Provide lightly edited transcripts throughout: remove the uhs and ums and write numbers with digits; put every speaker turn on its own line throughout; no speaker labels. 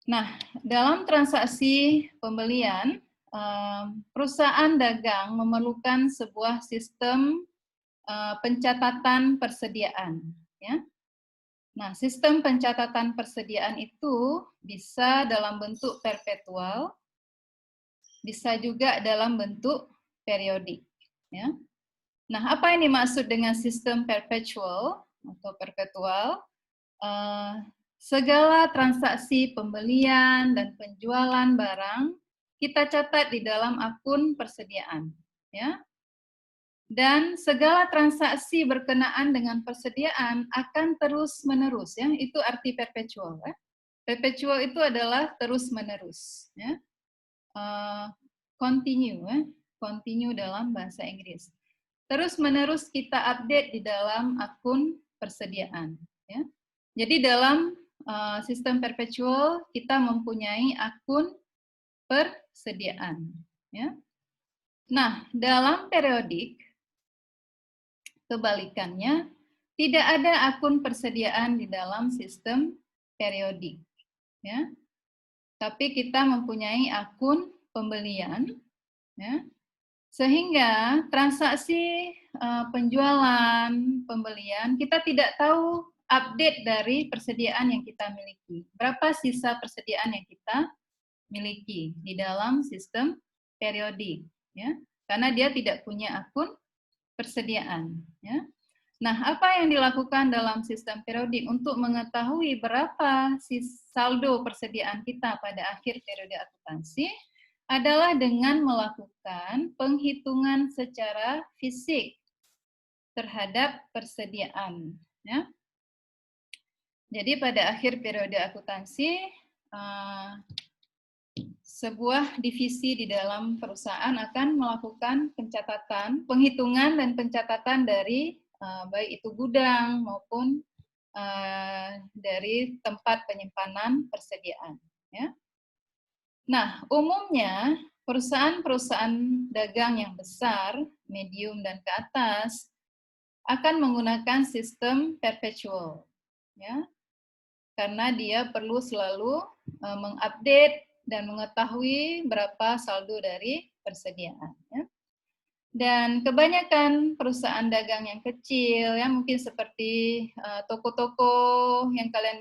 Nah, dalam transaksi pembelian, perusahaan dagang memerlukan sebuah sistem pencatatan persediaan. Ya. Nah, sistem pencatatan persediaan itu bisa dalam bentuk perpetual, bisa juga dalam bentuk periodik. Ya. Nah, apa yang dimaksud dengan sistem perpetual atau perpetual? Segala transaksi pembelian dan penjualan barang kita catat di dalam akun persediaan, ya. Dan segala transaksi berkenaan dengan persediaan akan terus menerus, ya. Itu arti perpetual, ya. Perpetual itu adalah terus menerus, ya. Continue, ya. Continue dalam bahasa Inggris. Terus menerus kita update di dalam akun persediaan, ya. Jadi dalam sistem perpetual kita mempunyai akun persediaan. Ya. Nah, dalam periodik kebalikannya tidak ada akun persediaan di dalam sistem periodik. Ya. Tapi kita mempunyai akun pembelian. Ya. Sehingga transaksi penjualan, pembelian, kita tidak tahu update dari persediaan yang kita miliki. Berapa sisa persediaan yang kita miliki di dalam sistem periodik, ya? Karena dia tidak punya akun persediaan, ya. Nah, apa yang dilakukan dalam sistem periodik untuk mengetahui berapa saldo persediaan kita pada akhir periode akuntansi adalah dengan melakukan penghitungan secara fisik terhadap persediaan. Ya. Jadi pada akhir periode akuntansi, sebuah divisi di dalam perusahaan akan melakukan pencatatan, penghitungan dan pencatatan dari baik itu gudang maupun dari tempat penyimpanan persediaan. Ya. Nah, umumnya perusahaan-perusahaan dagang yang besar, medium, dan ke atas akan menggunakan sistem perpetual, ya, karena dia perlu selalu mengupdate dan mengetahui berapa saldo dari persediaan. Ya. Dan kebanyakan perusahaan dagang yang kecil, ya mungkin seperti toko-toko yang kalian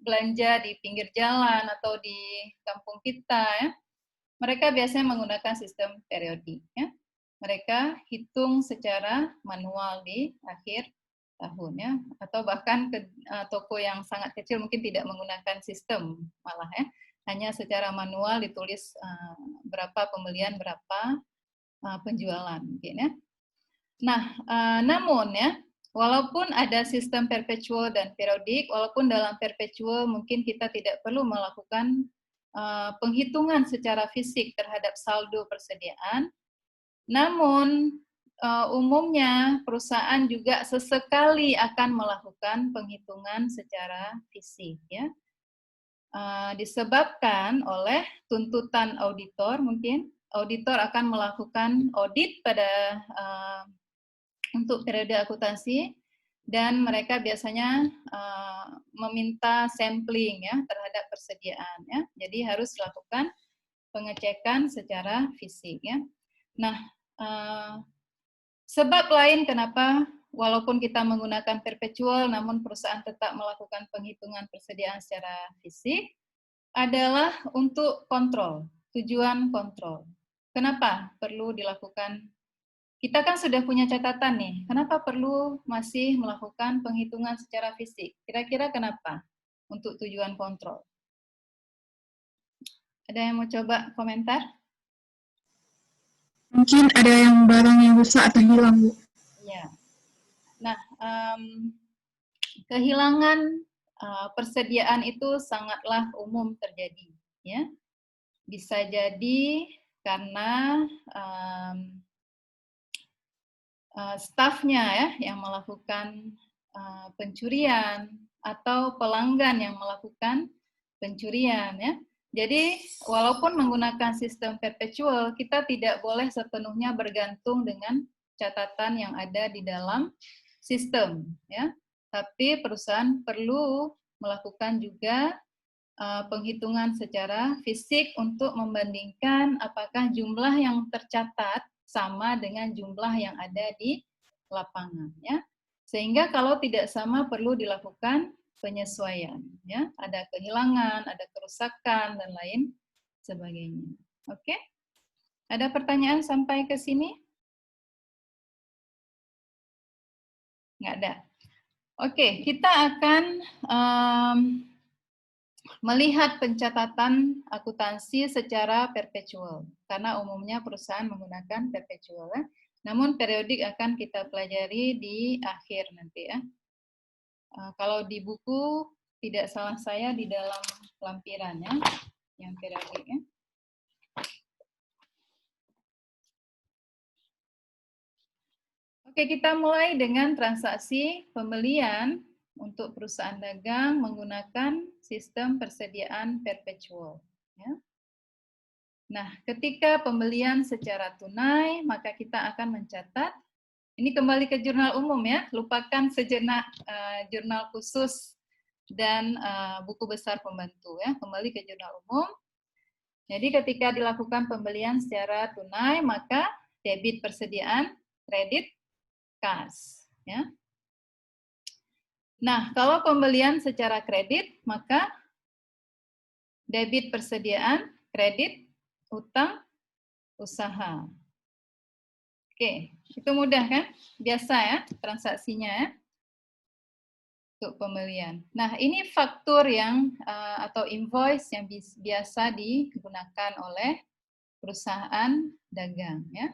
belanja di pinggir jalan atau di kampung kita, ya, mereka biasanya menggunakan sistem periodik. Ya. Mereka hitung secara manual di akhir tahun, ya, atau bahkan ke toko yang sangat kecil mungkin tidak menggunakan sistem malah, ya, hanya secara manual ditulis berapa pembelian, berapa penjualan, mungkin, ya. Nah, namun ya, walaupun ada sistem perpetual dan periodik, walaupun dalam perpetual mungkin kita tidak perlu melakukan penghitungan secara fisik terhadap saldo persediaan, namun umumnya perusahaan juga sesekali akan melakukan penghitungan secara fisik, ya. Disebabkan oleh tuntutan auditor, mungkin auditor akan melakukan audit pada untuk periode akuntansi dan mereka biasanya meminta sampling, ya, terhadap persediaan, ya. Jadi harus lakukan pengecekan secara fisik, ya. Nah, sebab lain kenapa walaupun kita menggunakan perpetual namun perusahaan tetap melakukan penghitungan persediaan secara fisik adalah untuk kontrol, tujuan kontrol. Kenapa perlu dilakukan? Kita kan sudah punya catatan nih, kenapa perlu masih melakukan penghitungan secara fisik? Kira-kira kenapa? Untuk tujuan kontrol. Ada yang mau coba komentar?
Mungkin ada yang barang yang rusak atau hilang, Bu.
Ya. Nah, kehilangan persediaan itu sangatlah umum terjadi. Ya. Bisa jadi karena stafnya, ya, yang melakukan pencurian atau pelanggan yang melakukan pencurian, ya. Jadi walaupun menggunakan sistem perpetual, kita tidak boleh sepenuhnya bergantung dengan catatan yang ada di dalam sistem, ya. Tapi perusahaan perlu melakukan juga penghitungan secara fisik untuk membandingkan apakah jumlah yang tercatat sama dengan jumlah yang ada di lapangan, ya. Sehingga kalau tidak sama perlu dilakukan penyesuaian, ya. Ada kehilangan, ada kerusakan dan lain sebagainya. Oke? Ada pertanyaan sampai ke sini? Nggak ada. Oke, kita akan melihat pencatatan akuntansi secara perpetual, karena umumnya perusahaan menggunakan perpetual. Ya. Namun periodik akan kita pelajari di akhir nanti ya. Kalau di buku tidak salah saya di dalam lampiran ya, yang periodik ya. Oke, kita mulai dengan transaksi pembelian untuk perusahaan dagang menggunakan sistem persediaan perpetual. Ya. Nah, ketika pembelian secara tunai, maka kita akan mencatat, ini kembali ke jurnal umum ya, lupakan sejenak jurnal khusus dan buku besar pembantu ya, kembali ke jurnal umum. Jadi ketika dilakukan pembelian secara tunai, maka debit persediaan, kredit kas. Ya. Nah, kalau pembelian secara kredit, maka debit persediaan, kredit, utang, usaha. Oke, itu mudah kan? Biasa ya transaksinya ya untuk pembelian. Nah, ini faktur yang atau invoice yang biasa digunakan oleh perusahaan dagang ya.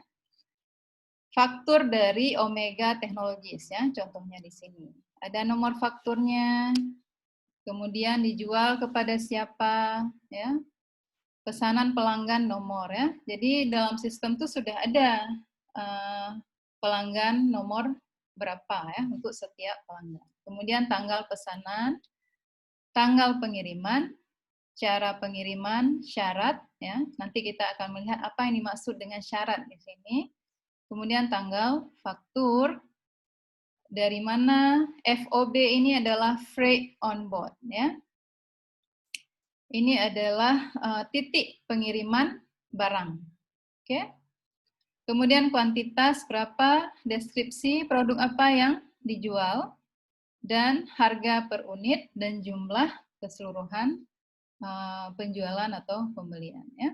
Faktur dari Omega Technologies ya, contohnya di sini. Ada nomor fakturnya, kemudian dijual kepada siapa ya. Pesanan pelanggan nomor ya. Jadi dalam sistem itu sudah ada pelanggan nomor berapa ya untuk setiap pelanggan. Kemudian tanggal pesanan, tanggal pengiriman, cara pengiriman, syarat ya. Nanti kita akan melihat apa yang dimaksud dengan syarat di sini. Kemudian tanggal faktur, dari mana FOB ini adalah freight on board ya. Ini adalah titik pengiriman barang. Oke. Kemudian kuantitas berapa, deskripsi produk apa yang dijual, dan harga per unit dan jumlah keseluruhan penjualan atau pembelian. Ya.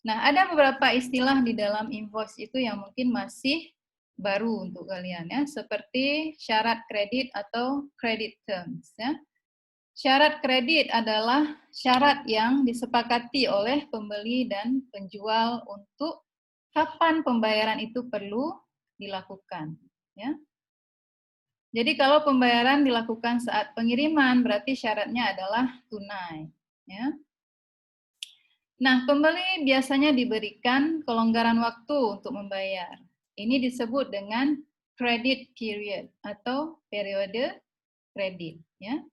Nah, ada beberapa istilah di dalam invoice itu yang mungkin masih baru untuk kalian ya, seperti syarat kredit atau credit terms. Ya. Syarat kredit adalah syarat yang disepakati oleh pembeli dan penjual untuk kapan pembayaran itu perlu dilakukan. Ya. Jadi kalau pembayaran dilakukan saat pengiriman, berarti syaratnya adalah tunai. Ya. Nah, pembeli biasanya diberikan kelonggaran waktu untuk membayar. Ini disebut dengan credit period atau periode kredit. Ya.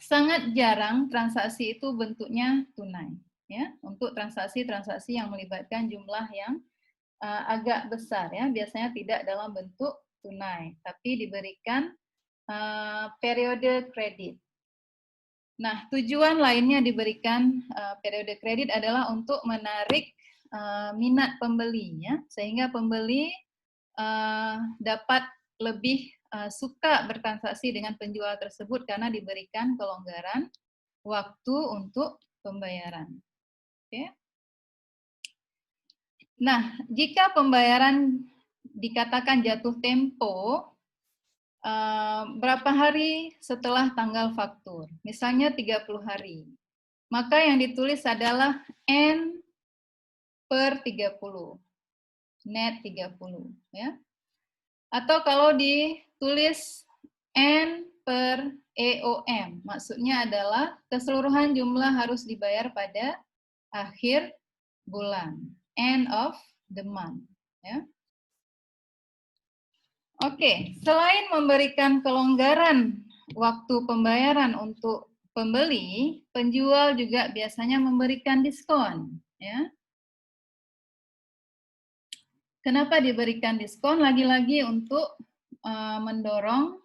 Sangat jarang transaksi itu bentuknya tunai. Ya, untuk transaksi-transaksi yang melibatkan jumlah yang agak besar ya, biasanya tidak dalam bentuk tunai, tapi diberikan periode kredit. Nah, tujuan lainnya diberikan periode kredit adalah untuk menarik minat pembelinya, sehingga pembeli dapat lebih suka bertransaksi dengan penjual tersebut karena diberikan kelonggaran waktu untuk pembayaran. Oke. Nah, jika pembayaran dikatakan jatuh tempo, berapa hari setelah tanggal faktur? Misalnya 30 hari. Maka yang ditulis adalah N per 30. Net 30. Ya. Atau kalau ditulis N per EOM, maksudnya adalah keseluruhan jumlah harus dibayar pada akhir bulan, end of the month. Ya. Oke, selain memberikan kelonggaran waktu pembayaran untuk pembeli, penjual juga biasanya memberikan diskon. Ya. Kenapa diberikan diskon? Lagi-lagi untuk mendorong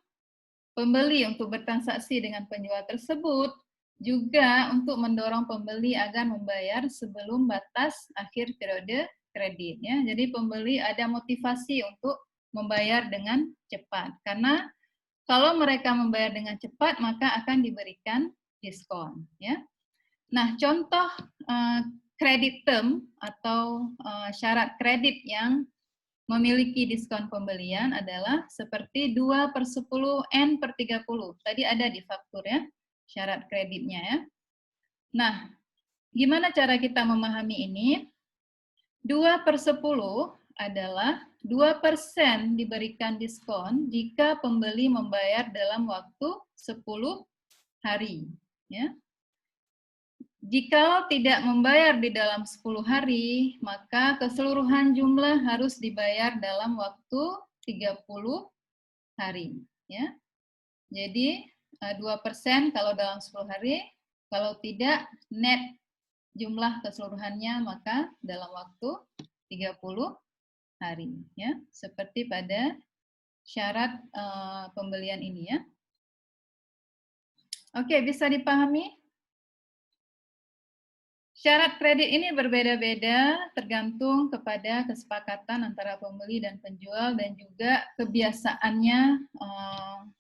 pembeli untuk bertransaksi dengan penjual tersebut juga untuk mendorong pembeli agar membayar sebelum batas akhir periode kredit. Ya. Jadi pembeli ada motivasi untuk membayar dengan cepat. Karena kalau mereka membayar dengan cepat, maka akan diberikan diskon. Ya. Nah, contoh kredit term atau syarat kredit yang memiliki diskon pembelian adalah seperti 2/10 N/30. Tadi ada di faktur ya, syarat kreditnya ya. Nah, gimana cara kita memahami ini? 2/10 adalah 2% diberikan diskon jika pembeli membayar dalam waktu 10 hari. Ya. Jika tidak membayar di dalam 10 hari, maka keseluruhan jumlah harus dibayar dalam waktu 30 hari. Ya. Jadi 2% kalau dalam 10 hari, kalau tidak net jumlah keseluruhannya maka dalam waktu 30 hari. Ya. Seperti pada syarat pembelian ini ya. Oke, bisa dipahami? Syarat kredit ini berbeda-beda tergantung kepada kesepakatan antara pembeli dan penjual dan juga kebiasaannya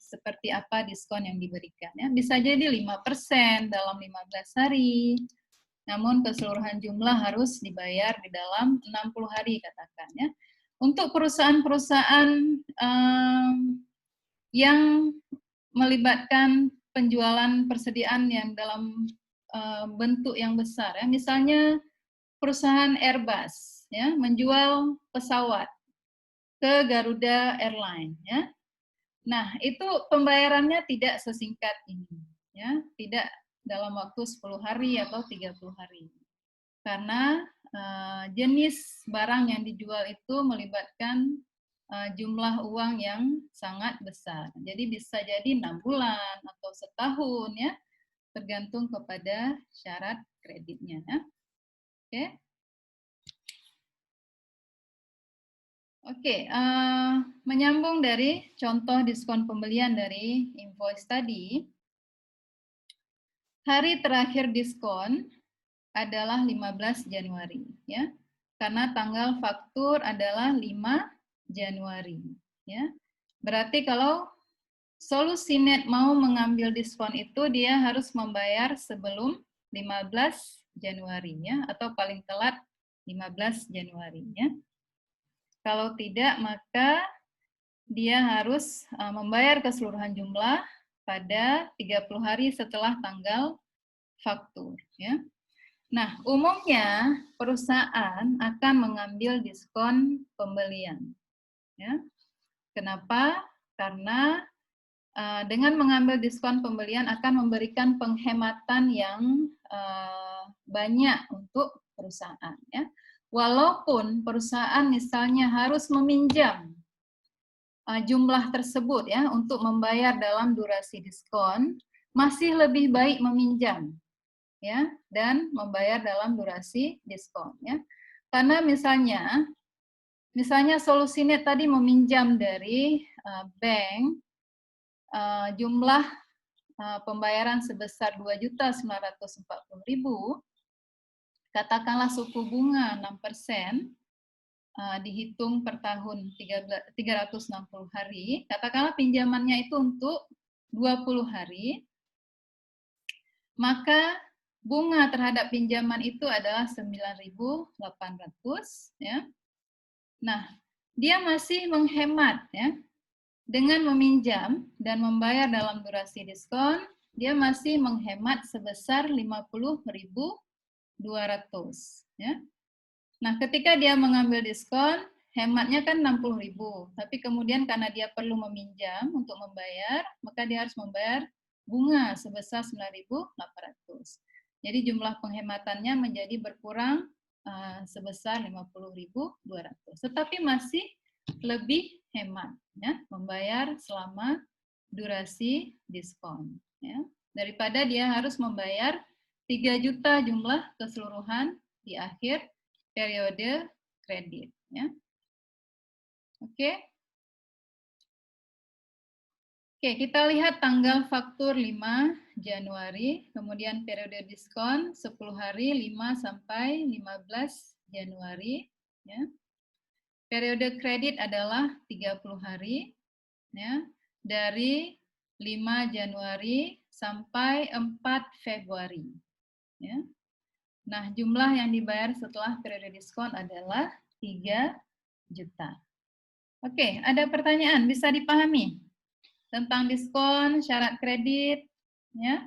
seperti apa diskon yang diberikan. Ya. Bisa jadi 5% dalam 15 hari, namun keseluruhan jumlah harus dibayar di dalam 60 hari katakan. Ya. Untuk perusahaan-perusahaan yang melibatkan penjualan persediaan yang dalam bentuk yang besar ya, misalnya perusahaan Airbus ya menjual pesawat ke Garuda Airline ya. Nah, itu pembayarannya tidak sesingkat ini ya, tidak dalam waktu 10 hari atau 30 hari. Karena jenis barang yang dijual itu melibatkan jumlah uang yang sangat besar. Jadi bisa jadi 6 bulan atau setahun ya, tergantung kepada syarat kreditnya. Ya. Oke. Oke, menyambung dari contoh diskon pembelian dari invoice tadi, hari terakhir diskon adalah 15 Januari, ya. Karena tanggal faktur adalah 5 Januari, ya. Berarti kalau Solusinet mau mengambil diskon itu dia harus membayar sebelum 15 Januari ya, atau paling telat 15 Januari ya. Kalau tidak maka dia harus membayar keseluruhan jumlah pada 30 hari setelah tanggal faktur ya. Nah, umumnya perusahaan akan mengambil diskon pembelian ya. Kenapa? Karena dengan mengambil diskon pembelian akan memberikan penghematan yang banyak untuk perusahaan ya. Walaupun perusahaan misalnya harus meminjam jumlah tersebut ya untuk membayar dalam durasi diskon, masih lebih baik meminjam ya dan membayar dalam durasi diskon ya. Karena misalnya Solusinet tadi meminjam dari bank jumlah pembayaran sebesar 2.940.000, katakanlah suku bunga 6%, dihitung per tahun 360 hari, katakanlah pinjamannya itu untuk 20 hari, maka bunga terhadap pinjaman itu adalah 9.800 ya. Nah, dia masih menghemat ya. Dengan meminjam dan membayar dalam durasi diskon, dia masih menghemat sebesar 50.200 ya. Nah, ketika dia mengambil diskon, hematnya kan 60.000, tapi kemudian karena dia perlu meminjam untuk membayar, maka dia harus membayar bunga sebesar 9.800. Jadi jumlah penghematannya menjadi berkurang sebesar 50.200. Tetapi masih lebih hemat ya, membayar selama durasi diskon ya. Daripada dia harus membayar 3 juta jumlah keseluruhan di akhir periode kredit ya. Oke. Oke, kita lihat tanggal faktur 5 Januari, kemudian periode diskon 10 hari 5 sampai 15 Januari. Ya. Periode kredit adalah 30 hari, ya, dari 5 Januari sampai 4 Februari. Ya. Nah, jumlah yang dibayar setelah periode diskon adalah 3 juta. Oke, ada pertanyaan bisa dipahami tentang diskon, syarat kredit, ya?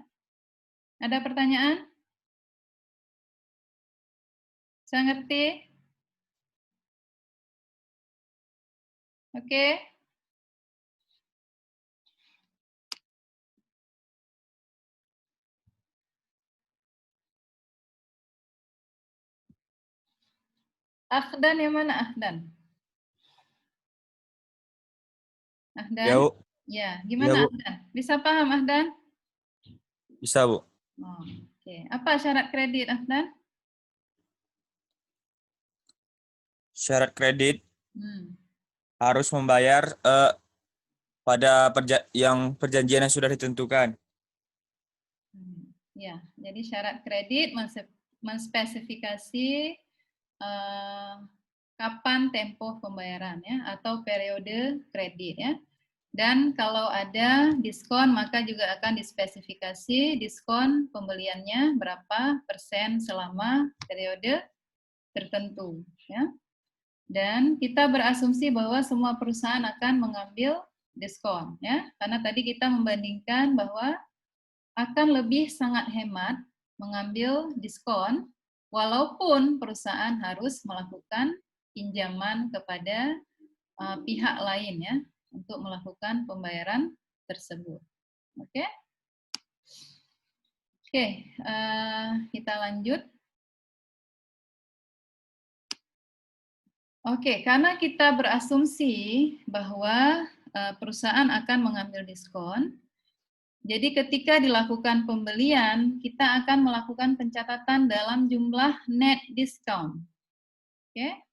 Ada pertanyaan? Saya ngerti? Oke. Ahdan yang mana Ahdan?
Ya,
Ahdan?
Bu.
Ya,
Ya,
gimana
Bu.
Ahdan? Bisa paham Ahdan?
Bisa, Bu.
Oh, oke. Apa syarat kredit Ahdan?
Syarat kredit
Hmm.
harus membayar pada perjanjian yang sudah ditentukan.
Ya, jadi syarat kredit menspesifikasi kapan tempo pembayaran ya atau periode kredit ya. Dan kalau ada diskon maka juga akan dispesifikasi diskon pembeliannya berapa persen selama periode tertentu ya. Dan kita berasumsi bahwa semua perusahaan akan mengambil diskon ya. Karena tadi kita membandingkan bahwa akan lebih sangat hemat mengambil diskon walaupun perusahaan harus melakukan pinjaman kepada pihak lain ya untuk melakukan pembayaran tersebut. Oke, kita lanjut. Oke, karena kita berasumsi bahwa perusahaan akan mengambil diskon, jadi ketika dilakukan pembelian, kita akan melakukan pencatatan dalam jumlah net discount. Oke.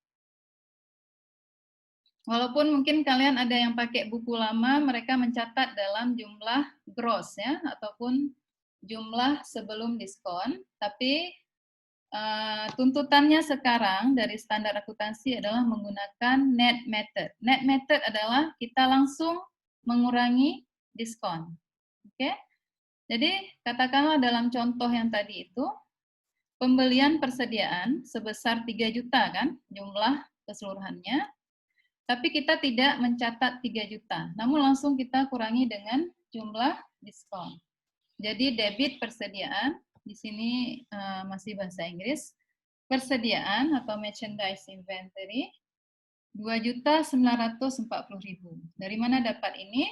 Walaupun mungkin kalian ada yang pakai buku lama, mereka mencatat dalam jumlah gross ya, ataupun jumlah sebelum diskon, tapi tuntutannya sekarang dari standar akuntansi adalah menggunakan net method. Net method adalah kita langsung mengurangi diskon. Oke? Jadi katakanlah dalam contoh yang tadi itu, pembelian persediaan sebesar 3 juta kan jumlah keseluruhannya, tapi kita tidak mencatat 3 juta, namun langsung kita kurangi dengan jumlah diskon. Jadi debit persediaan, di sini masih bahasa Inggris, persediaan atau merchandise inventory 2.940.000. Dari mana dapat ini?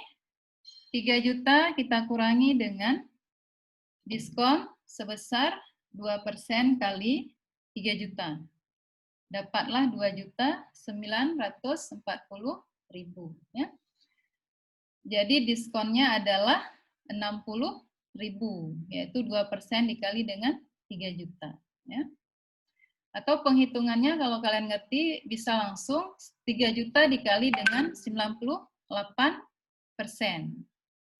3 juta kita kurangi dengan diskon sebesar 2% kali 3 juta. Dapatlah 2.940.000 ya. Jadi diskonnya adalah 60.000 yaitu 2% dikali dengan 3 juta ya. Atau penghitungannya kalau kalian ngerti bisa langsung 3 juta dikali dengan 98%.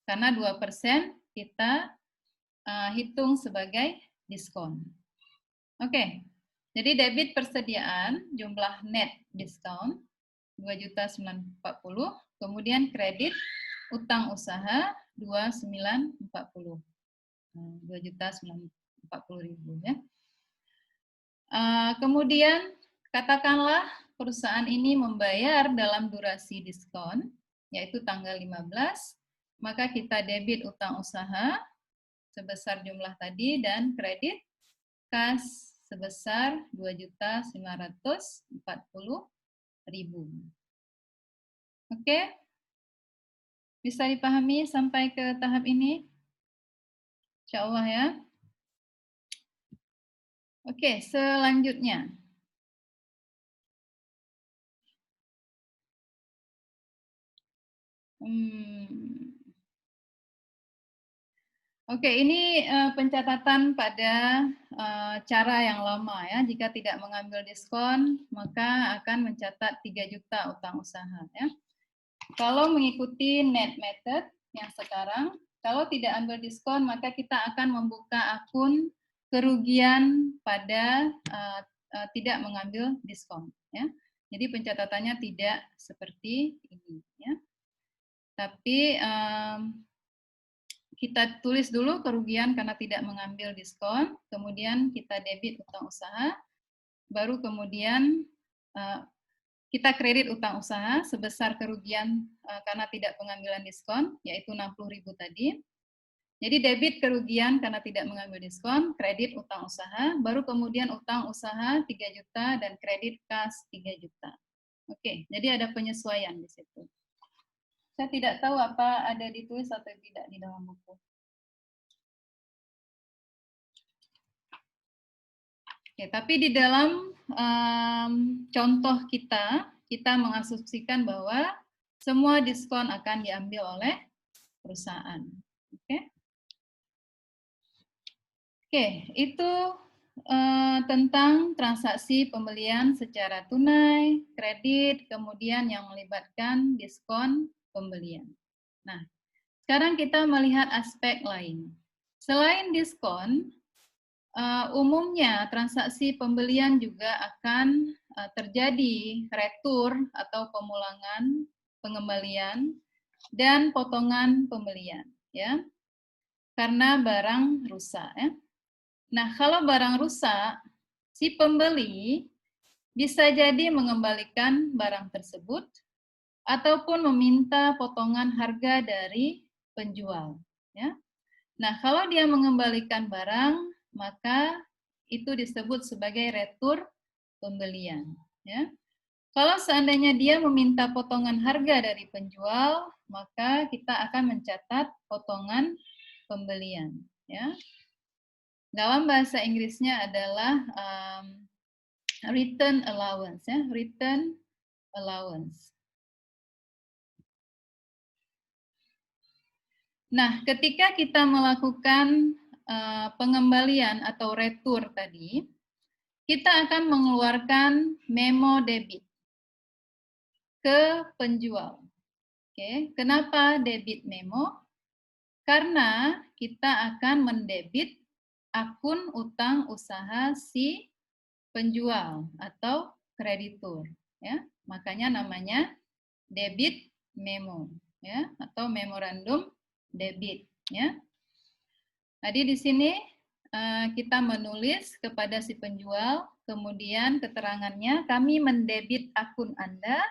Karena 2% kita hitung sebagai diskon. Oke. Jadi debit persediaan jumlah net diskon 2.940.000, kemudian kredit utang usaha 2.940. 2.940.000 ya. Kemudian katakanlah perusahaan ini membayar dalam durasi diskon yaitu tanggal 15, maka kita debit utang usaha sebesar jumlah tadi dan kredit kas sebesar 2.940.000. Oke? Bisa dipahami sampai ke tahap ini? Insya Allah ya. Oke, selanjutnya. Oke, ini pencatatan pada cara yang lama ya. Jika tidak mengambil diskon, maka akan mencatat 3 juta utang usaha ya. Kalau mengikuti net method, yang sekarang, kalau tidak ambil diskon, maka kita akan membuka akun kerugian pada tidak mengambil diskon. Ya. Jadi pencatatannya tidak seperti ini. Ya. Tapi kita tulis dulu kerugian karena tidak mengambil diskon, kemudian kita debit utang usaha, baru kemudian kita kredit utang usaha sebesar kerugian karena tidak pengambilan diskon, yaitu 60.000 tadi. Jadi debit kerugian karena tidak mengambil diskon, kredit utang usaha, baru kemudian utang usaha 3 juta dan kredit kas 3 juta. Oke, jadi ada penyesuaian di situ. Saya tidak tahu apa ada ditulis atau tidak di dalam buku. Oke, tapi di dalam contoh kita mengasumsikan bahwa semua diskon akan diambil oleh perusahaan. Oke. Oke, itu tentang transaksi pembelian secara tunai, kredit, kemudian yang melibatkan diskon pembelian. Nah, sekarang kita melihat aspek lain. Selain diskon, umumnya transaksi pembelian juga akan terjadi retur atau pemulangan pengembalian dan potongan pembelian, ya, karena barang rusak. Ya. Nah, kalau barang rusak, si pembeli bisa jadi mengembalikan barang tersebut ataupun meminta potongan harga dari penjual. Ya. Nah, kalau dia mengembalikan barang, maka itu disebut sebagai retur pembelian. Ya. Kalau seandainya dia meminta potongan harga dari penjual, maka kita akan mencatat potongan pembelian. Ya. Dalam bahasa Inggrisnya adalah return allowance, ya, return allowance. Nah, ketika kita melakukan pengembalian atau retur tadi, kita akan mengeluarkan memo debit ke penjual. Oke, kenapa debit memo? Karena kita akan mendebit akun utang usaha si penjual atau kreditur, ya. Makanya namanya debit memo, ya, atau memorandum debit, ya. Jadi di sini kita menulis kepada si penjual, kemudian keterangannya kami mendebit akun Anda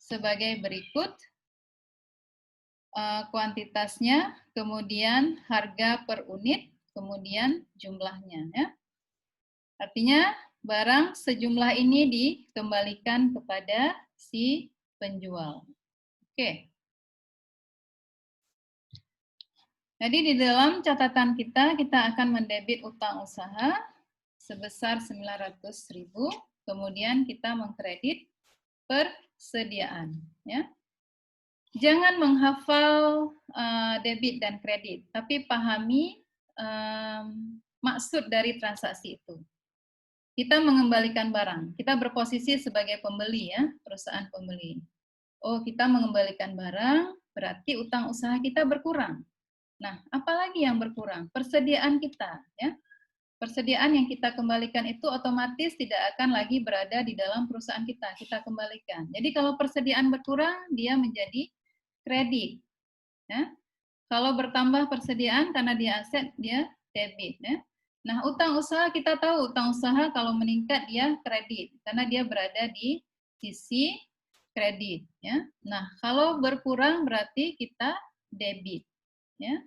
sebagai berikut, kuantitasnya, kemudian harga per unit, kemudian jumlahnya, ya. Artinya barang sejumlah ini dikembalikan kepada si penjual. Oke. Jadi di dalam catatan kita akan mendebit utang usaha sebesar 900.000, kemudian kita mengkredit persediaan. Ya. Jangan menghafal debit dan kredit, tapi pahami maksud dari transaksi itu. Kita mengembalikan barang, kita berposisi sebagai pembeli, ya, perusahaan pembeli. Oh, kita mengembalikan barang, berarti utang usaha kita berkurang. Nah, apalagi yang berkurang? Persediaan kita, ya. Persediaan yang kita kembalikan itu otomatis tidak akan lagi berada di dalam perusahaan kita kembalikan. Jadi kalau persediaan berkurang, dia menjadi kredit. Ya. Kalau bertambah persediaan karena dia aset, dia debit. Ya. Nah, utang usaha kita tahu, utang usaha kalau meningkat dia kredit, karena dia berada di sisi kredit. Ya. Nah, kalau berkurang berarti kita debit. Ya.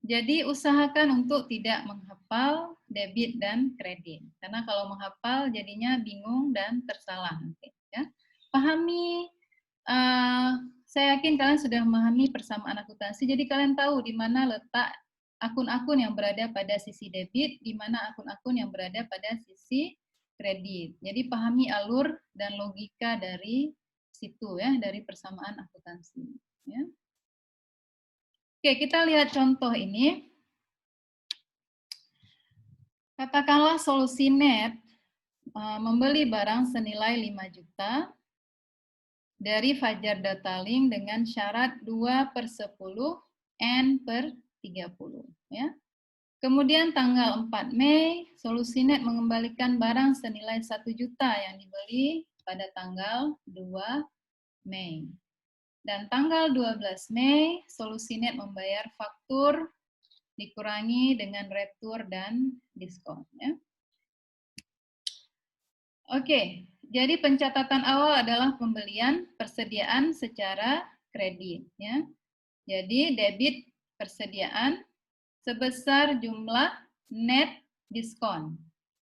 Jadi usahakan untuk tidak menghafal debit dan kredit, karena kalau menghafal jadinya bingung dan tersalah. Ya. Pahami, saya yakin kalian sudah memahami persamaan akuntansi, jadi kalian tahu di mana letak akun-akun yang berada pada sisi debit, di mana akun-akun yang berada pada sisi kredit. Jadi pahami alur dan logika dari situ, ya, dari persamaan akuntansi. Ya. Oke, kita lihat contoh ini. Katakanlah solusi net membeli barang senilai 5 juta dari Fajar Data Link dengan syarat 2/10 N/30. Ya. Kemudian tanggal 4 Mei, Solusinet mengembalikan barang senilai 1 juta yang dibeli pada tanggal 2 Mei. Dan tanggal 12 Mei, Solusinet membayar faktur dikurangi dengan retur dan diskon. Ya. Oke, jadi pencatatan awal adalah pembelian persediaan secara kredit. Ya. Jadi debit persediaan sebesar jumlah net diskon.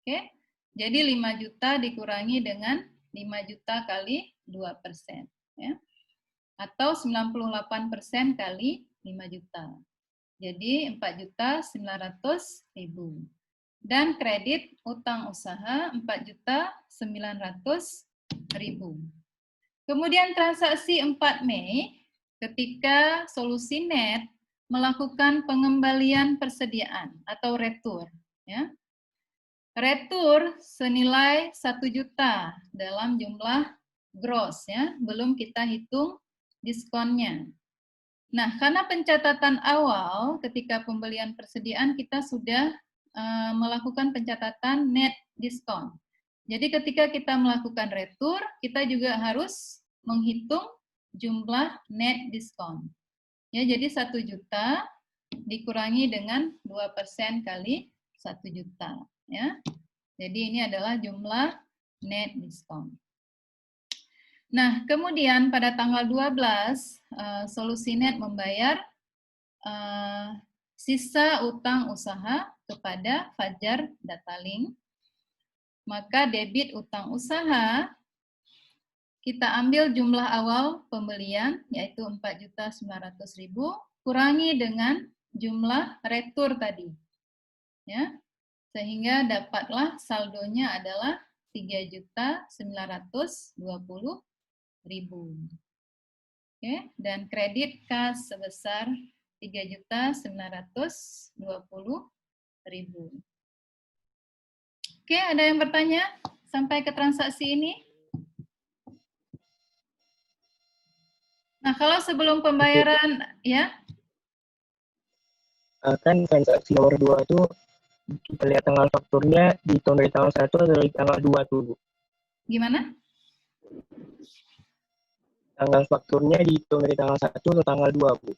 Oke, jadi 5 juta dikurangi dengan 5 juta kali 2%. Ya. Atau 98% kali 5 juta. Jadi 4.900.000. Dan kredit utang usaha 4.900.000. Kemudian transaksi 4 Mei ketika Solusinet melakukan pengembalian persediaan atau retur. Ya. Retur senilai 1 juta dalam jumlah gross, ya, belum kita hitung diskonnya. Nah, karena pencatatan awal ketika pembelian persediaan kita sudah melakukan pencatatan net diskon. Jadi ketika kita melakukan retur, kita juga harus menghitung jumlah net diskon. Ya, jadi 1 juta dikurangi dengan 2% kali 1 juta. Ya. Jadi ini adalah jumlah net diskon. Nah, kemudian pada tanggal 12, Solusinet membayar sisa utang usaha kepada Fajar Data Link. Maka debit utang usaha kita ambil jumlah awal pembelian yaitu 4.900.000 kurangi dengan jumlah retur tadi. Ya. Sehingga dapatlah saldonya adalah 3.920.000. Oke, dan kredit kas sebesar 3.920.000. Oke, ada yang bertanya sampai ke transaksi ini? Nah, kalau sebelum pembayaran, ya?
Kan transaksi nomor 2 itu kita lihat tanggal fakturnya dihitung dari tanggal 1 atau dari tanggal 2 tuh, Bu?
Gimana?
Tanggal fakturnya dihitung dari tanggal 1 atau tanggal 2, Bu?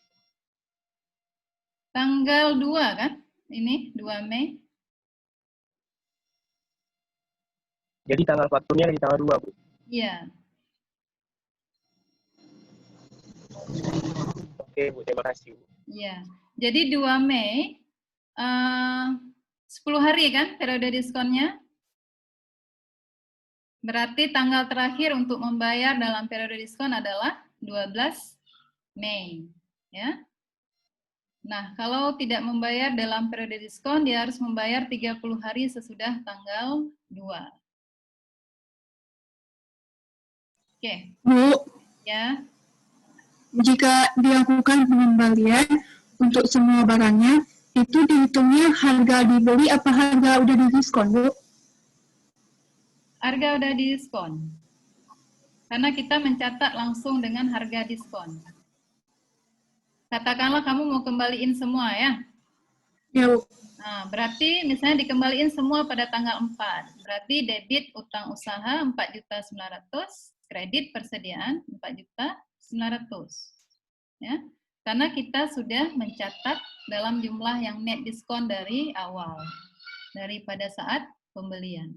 Tanggal 2 kan? Ini 2 Mei.
Jadi tanggal fakturnya dari tanggal 2, Bu?
Iya.
Oke, Bu. Terima kasih, Bu.
Iya. Jadi 2 Mei, 10 hari kan periode diskonnya? Berarti tanggal terakhir untuk membayar dalam periode diskon adalah 12 Mei. Ya. Nah, kalau tidak membayar dalam periode diskon, dia harus membayar 30 hari sesudah tanggal 2. Oke.
Bu,
Ya.
jika dilakukan pengembalian untuk semua barangnya, itu dihitungnya harga dibeli apa harga udah didiskon, Bu?
Harga udah diskon. Karena kita mencatat langsung dengan harga diskon. Katakanlah kamu mau kembaliin semua ya.
Ya, Bu.
Nah, berarti misalnya dikembaliin semua pada tanggal 4. Berarti debit utang usaha 4.900.000, kredit persediaan 4.900.000. Ya. Karena kita sudah mencatat dalam jumlah yang net diskon dari awal, daripada saat pembelian.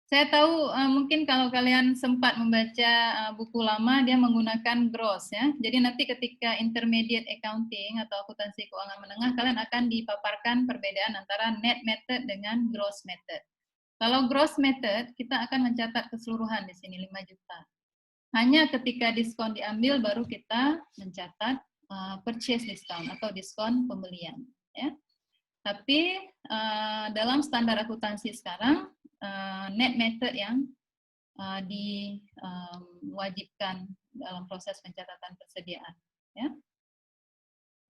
Saya tahu mungkin kalau kalian sempat membaca buku lama, dia menggunakan gross ya. Jadi nanti ketika intermediate accounting atau akuntansi keuangan menengah, kalian akan dipaparkan perbedaan antara net method dengan gross method. Kalau gross method, kita akan mencatat keseluruhan di sini 5 juta. Hanya ketika diskon diambil baru kita mencatat purchase discount atau diskon pembelian. Ya. Tapi dalam standar akuntansi sekarang, net method yang diwajibkan dalam proses pencatatan persediaan. Ya.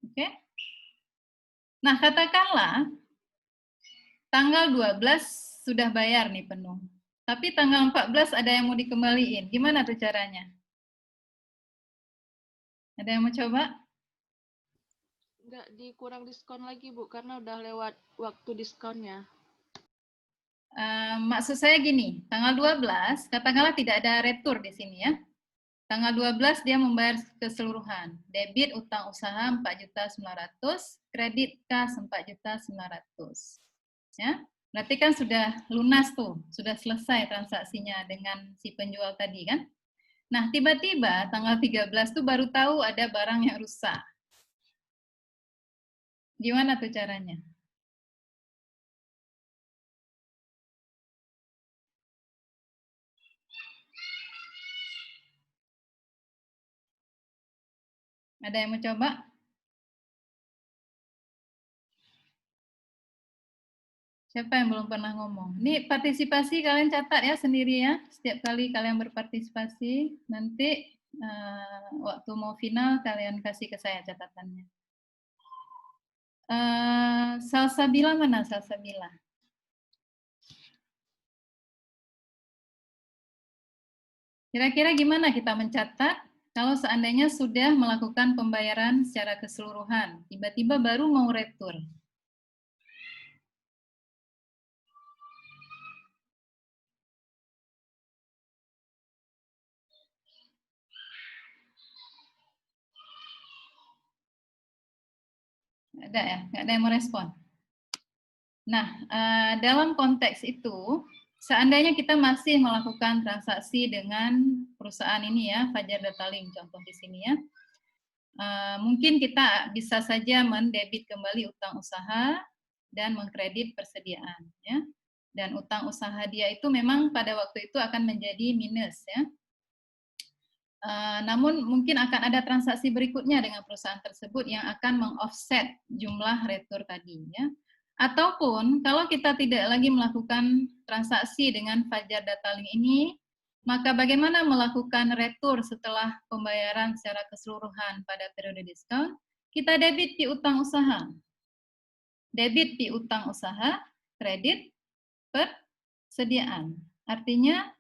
Oke. Nah, katakanlah tanggal 12 sudah bayar nih penuh. Tapi tanggal 14 ada yang mau dikembaliin. Gimana tuh caranya? Ada yang mau coba?
Nggak dikurang diskon lagi, Bu, karena udah lewat waktu diskonnya.
Maksud saya gini, tanggal 12, katakanlah tidak ada retur di sini ya. Tanggal 12 dia membayar keseluruhan. Debit utang usaha 4.900.000, kredit kas 4.900.000. Ya. Berarti kan sudah lunas tuh, sudah selesai transaksinya dengan si penjual tadi kan. Nah, tiba-tiba tanggal 13 tuh baru tahu ada barang yang rusak. Gimana tuh caranya? Ada yang mau coba? Siapa yang belum pernah ngomong? Ini partisipasi kalian catat ya sendiri ya. Setiap kali kalian berpartisipasi, nanti waktu mau final kalian kasih ke saya catatannya. Salsabila mana Salsabila? Kira-kira gimana kita mencatat kalau seandainya sudah melakukan pembayaran secara keseluruhan, tiba-tiba baru mau retur? Nggak ada ya? Nggak ada yang merespon? Nah, dalam konteks itu, seandainya kita masih melakukan transaksi dengan perusahaan ini ya, Fajar Dataling contoh di sini ya, mungkin kita bisa saja mendebit kembali utang usaha dan mengkredit persediaan ya. Dan utang usaha dia itu memang pada waktu itu akan menjadi minus ya. Namun mungkin akan ada transaksi berikutnya dengan perusahaan tersebut yang akan meng-offset jumlah retur tadi ya. Ataupun kalau kita tidak lagi melakukan transaksi dengan Fajar Dataling ini, maka bagaimana melakukan retur setelah pembayaran secara keseluruhan pada periode diskon? Kita debit piutang usaha. Debit piutang usaha, kredit persediaan. Artinya,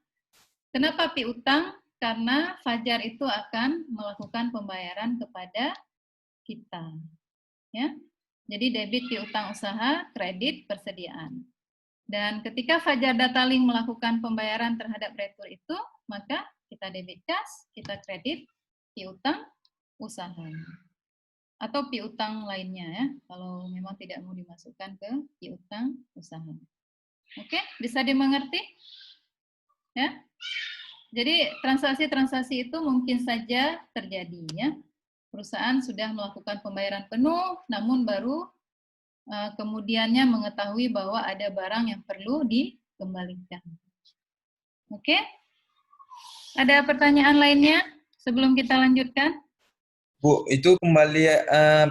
kenapa piutang? Karena Fajar itu akan melakukan pembayaran kepada kita. Ya. Jadi debit piutang usaha, kredit persediaan. Dan ketika Fajar Dataling melakukan pembayaran terhadap retur itu, maka kita debit kas, kita kredit piutang usaha. Atau piutang lainnya ya, kalau memang tidak mau dimasukkan ke piutang usaha. Oke, bisa dimengerti? Ya. Jadi transaksi-transaksi itu mungkin saja terjadi ya. Perusahaan sudah melakukan pembayaran penuh, namun baru kemudiannya mengetahui bahwa ada barang yang perlu dikembalikan. Oke? Ada pertanyaan lainnya sebelum kita lanjutkan?
Bu, itu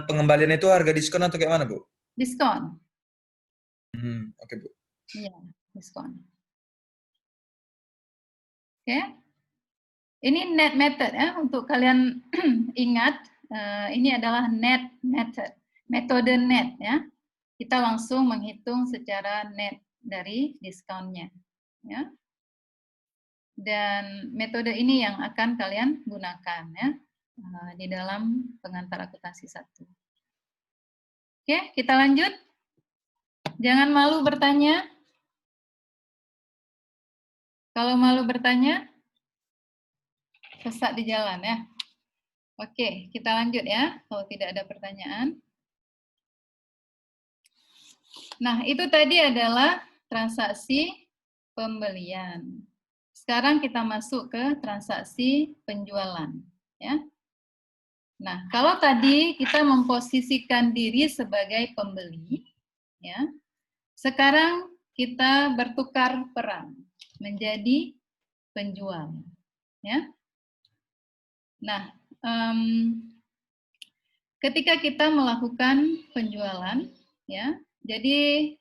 pengembalian itu harga diskon atau kayak mana, Bu?
Diskon.
Oke, Bu.
Iya, diskon. Oke? Ini net method ya, untuk kalian ingat, ini adalah net method, metode net ya. Kita langsung menghitung secara net dari diskonnya ya. Dan metode ini yang akan kalian gunakan ya di dalam pengantar akuntansi 1. Oke, kita lanjut. Jangan malu bertanya. Kalau malu bertanya, sesat di jalan ya. Oke, kita lanjut ya, kalau tidak ada pertanyaan. Nah, itu tadi adalah transaksi pembelian. Sekarang kita masuk ke transaksi penjualan. Ya. Nah, kalau tadi kita memposisikan diri sebagai pembeli, ya, sekarang kita bertukar peran menjadi penjual. Ya. Nah, ketika kita melakukan penjualan, ya, jadi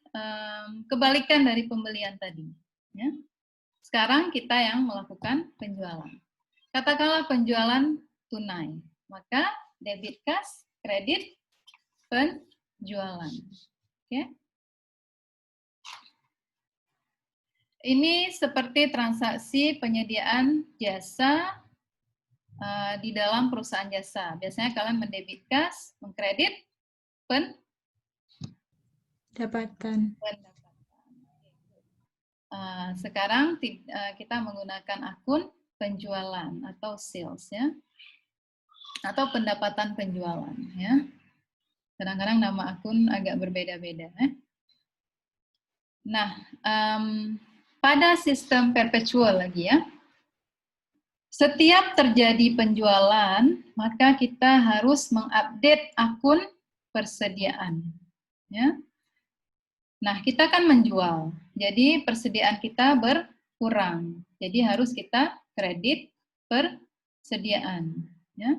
kebalikan dari pembelian tadi. Ya. Sekarang kita yang melakukan penjualan. Katakanlah penjualan tunai, maka debit kas, kredit penjualan. Oke. Ini seperti transaksi penyediaan jasa di dalam perusahaan jasa. Biasanya kalian mendebit kas, mengkredit
Dapatan.
pendapatan. Sekarang kita menggunakan akun penjualan atau sales ya, atau pendapatan penjualan ya. Kadang-kadang nama akun agak berbeda-beda. Nah, pada sistem perpetual lagi ya, setiap terjadi penjualan, maka kita harus mengupdate akun persediaan. Ya. Nah, kita kan menjual, jadi persediaan kita berkurang. Jadi harus kita kredit persediaan. Ya.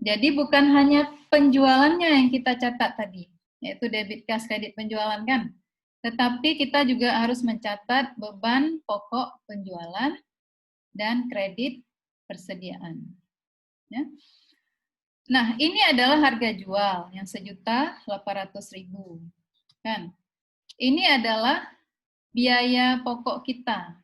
Jadi bukan hanya penjualannya yang kita catat tadi, yaitu debit kas kredit penjualan kan, tetapi kita juga harus mencatat beban pokok penjualan dan kredit persediaan. Ya. Nah, ini adalah harga jual yang 1.800.000, kan? Ini adalah biaya pokok kita.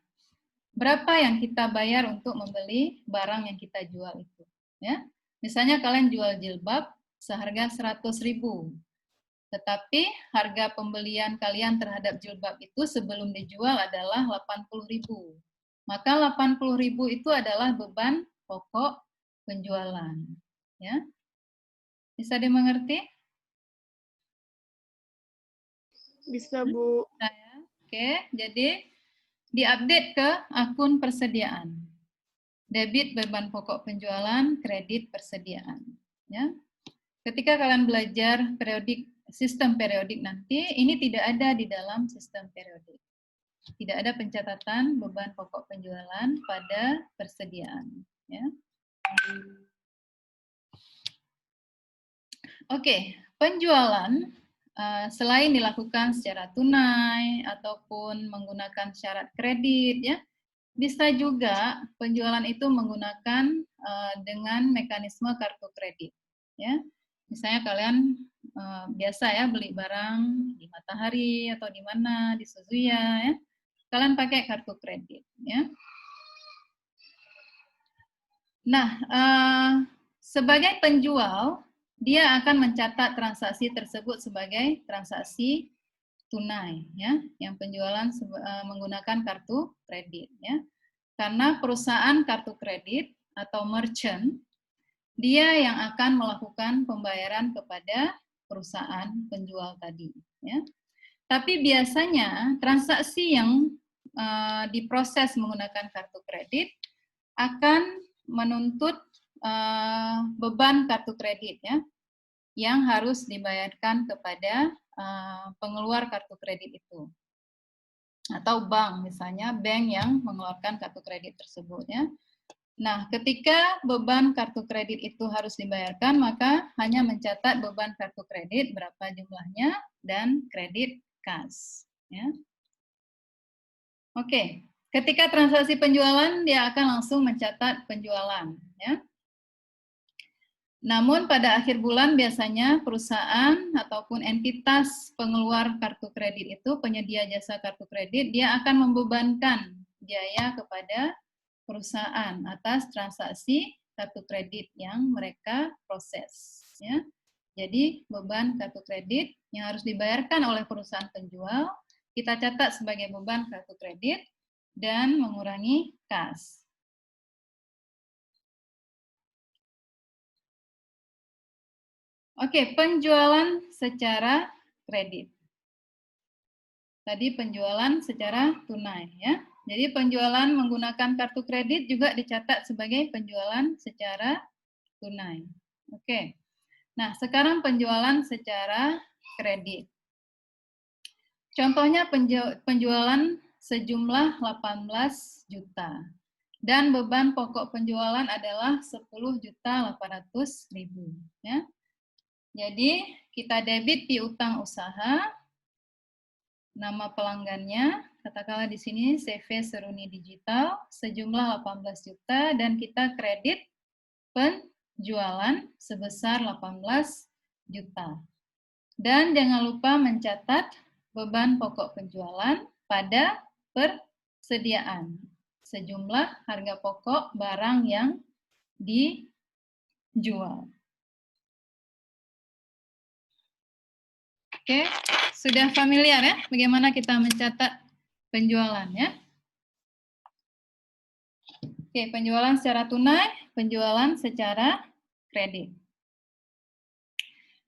Berapa yang kita bayar untuk membeli barang yang kita jual itu? Ya, misalnya kalian jual jilbab seharga 100.000, tetapi harga pembelian kalian terhadap jilbab itu sebelum dijual adalah 80.000. Maka 80.000 itu adalah beban pokok penjualan. Ya, bisa dimengerti?
Bisa, Bu.
Oke, jadi diupdate ke akun persediaan. Debit beban pokok penjualan, kredit persediaan. Ya. Ketika kalian belajar sistem periodik nanti, ini tidak ada di dalam sistem periodik. Tidak ada pencatatan beban pokok penjualan pada persediaan. Ya. Oke, penjualan selain dilakukan secara tunai ataupun menggunakan syarat kredit, ya, bisa juga penjualan itu menggunakan dengan mekanisme kartu kredit. Ya, misalnya kalian biasa ya beli barang di Matahari atau di mana di Suzuya, ya, kalian pakai kartu kredit. Ya. Nah, sebagai penjual dia akan mencatat transaksi tersebut sebagai transaksi tunai, ya, yang penjualan menggunakan kartu kredit, ya, karena perusahaan kartu kredit atau merchant dia yang akan melakukan pembayaran kepada perusahaan penjual tadi, ya. Tapi biasanya transaksi yang diproses menggunakan kartu kredit akan menuntut beban kartu kredit, ya, yang harus dibayarkan kepada pengeluar kartu kredit itu, atau bank, misalnya bank yang mengeluarkan kartu kredit tersebut, ya. Nah, ketika beban kartu kredit itu harus dibayarkan, maka hanya mencatat beban kartu kredit berapa jumlahnya dan kredit kas, ya. Oke, ketika transaksi penjualan dia akan langsung mencatat penjualan, ya. Namun pada akhir bulan biasanya perusahaan ataupun entitas pengeluar kartu kredit itu, penyedia jasa kartu kredit, dia akan membebankan biaya kepada perusahaan atas transaksi kartu kredit yang mereka proses. Ya. Jadi beban kartu kredit yang harus dibayarkan oleh perusahaan penjual, kita catat sebagai beban kartu kredit dan mengurangi kas. Oke, penjualan secara kredit. Tadi penjualan secara tunai, ya. Jadi penjualan menggunakan kartu kredit juga dicatat sebagai penjualan secara tunai. Oke. Nah, sekarang penjualan secara kredit. Contohnya penjualan sejumlah 18 juta. Dan beban pokok penjualan adalah 10.800.000, ya. Jadi kita debit piutang usaha, nama pelanggannya, katakanlah di sini CV Seruni Digital, sejumlah 18 juta, dan kita kredit penjualan sebesar 18 juta. Dan jangan lupa mencatat beban pokok penjualan pada persediaan sejumlah harga pokok barang yang dijual. Oke, sudah familiar ya bagaimana kita mencatat penjualan ya? Oke, penjualan secara tunai, penjualan secara kredit.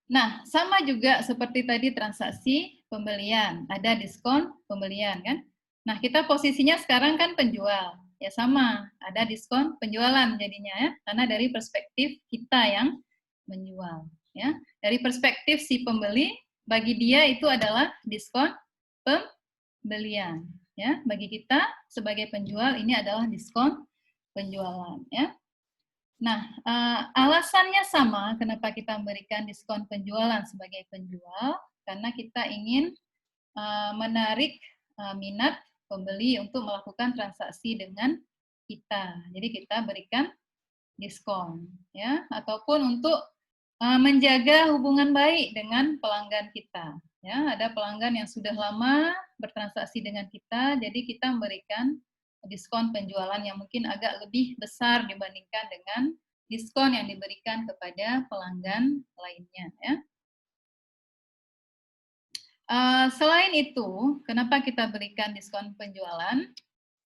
Nah, sama juga seperti tadi transaksi pembelian, ada diskon pembelian kan? Nah, kita posisinya sekarang kan penjual. Ya sama, ada diskon penjualan jadinya ya, karena dari perspektif kita yang menjual ya. Dari perspektif si pembeli, bagi dia itu adalah diskon pembelian ya. Bagi kita sebagai penjual ini adalah diskon penjualan ya. Nah, alasannya sama kenapa kita memberikan diskon penjualan sebagai penjual, karena kita ingin menarik minat pembeli untuk melakukan transaksi dengan kita. Jadi kita berikan diskon, ya, ataupun untuk menjaga hubungan baik dengan pelanggan kita. Ya, ada pelanggan yang sudah lama bertransaksi dengan kita, jadi kita memberikan diskon penjualan yang mungkin agak lebih besar dibandingkan dengan diskon yang diberikan kepada pelanggan lainnya. Ya. Selain itu, kenapa kita berikan diskon penjualan?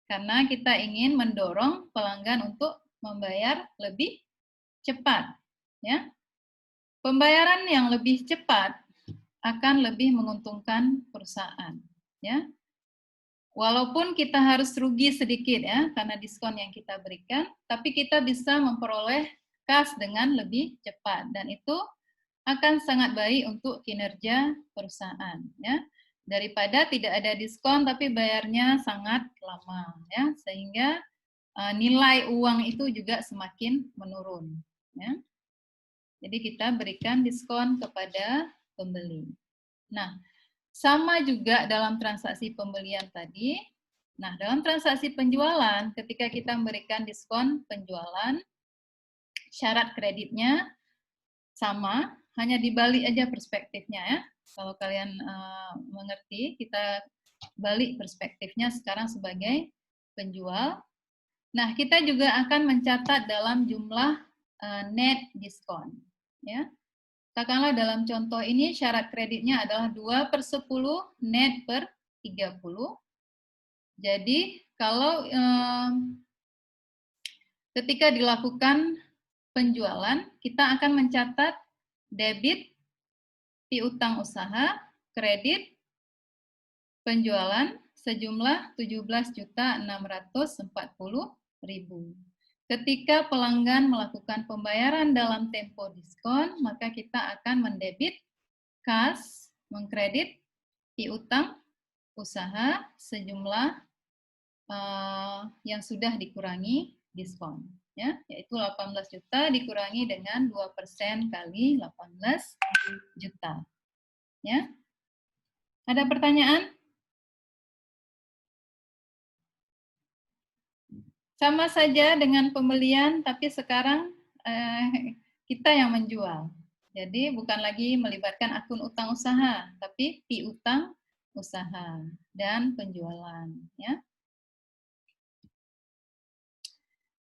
Karena kita ingin mendorong pelanggan untuk membayar lebih cepat. Ya. Pembayaran yang lebih cepat akan lebih menguntungkan perusahaan. Ya. Walaupun kita harus rugi sedikit ya karena diskon yang kita berikan, tapi kita bisa memperoleh kas dengan lebih cepat dan itu akan sangat baik untuk kinerja perusahaan ya. Daripada tidak ada diskon tapi bayarnya sangat lama ya, sehingga nilai uang itu juga semakin menurun ya. Jadi kita berikan diskon kepada pembeli. Nah, sama juga dalam transaksi pembelian tadi. Nah, dalam transaksi penjualan, ketika kita memberikan diskon penjualan, syarat kreditnya sama, hanya dibalik aja perspektifnya ya. Kalau kalian mengerti, kita balik perspektifnya sekarang sebagai penjual. Nah, kita juga akan mencatat dalam jumlah net diskon. Ya. Katakanlah dalam contoh ini syarat kreditnya adalah 2/10 net per 30. Jadi kalau ketika dilakukan penjualan, kita akan mencatat debit piutang usaha, kredit penjualan sejumlah 17.640.000. Ketika pelanggan melakukan pembayaran dalam tempo diskon, maka kita akan mendebit kas, mengkredit piutang usaha sejumlah yang sudah dikurangi diskon, ya, yaitu 18 juta dikurangi dengan 2% kali 18 juta. Ya. Ada pertanyaan? Sama saja dengan pembelian, tapi sekarang kita yang menjual. Jadi bukan lagi melibatkan akun utang usaha, tapi piutang usaha dan penjualan. Ya.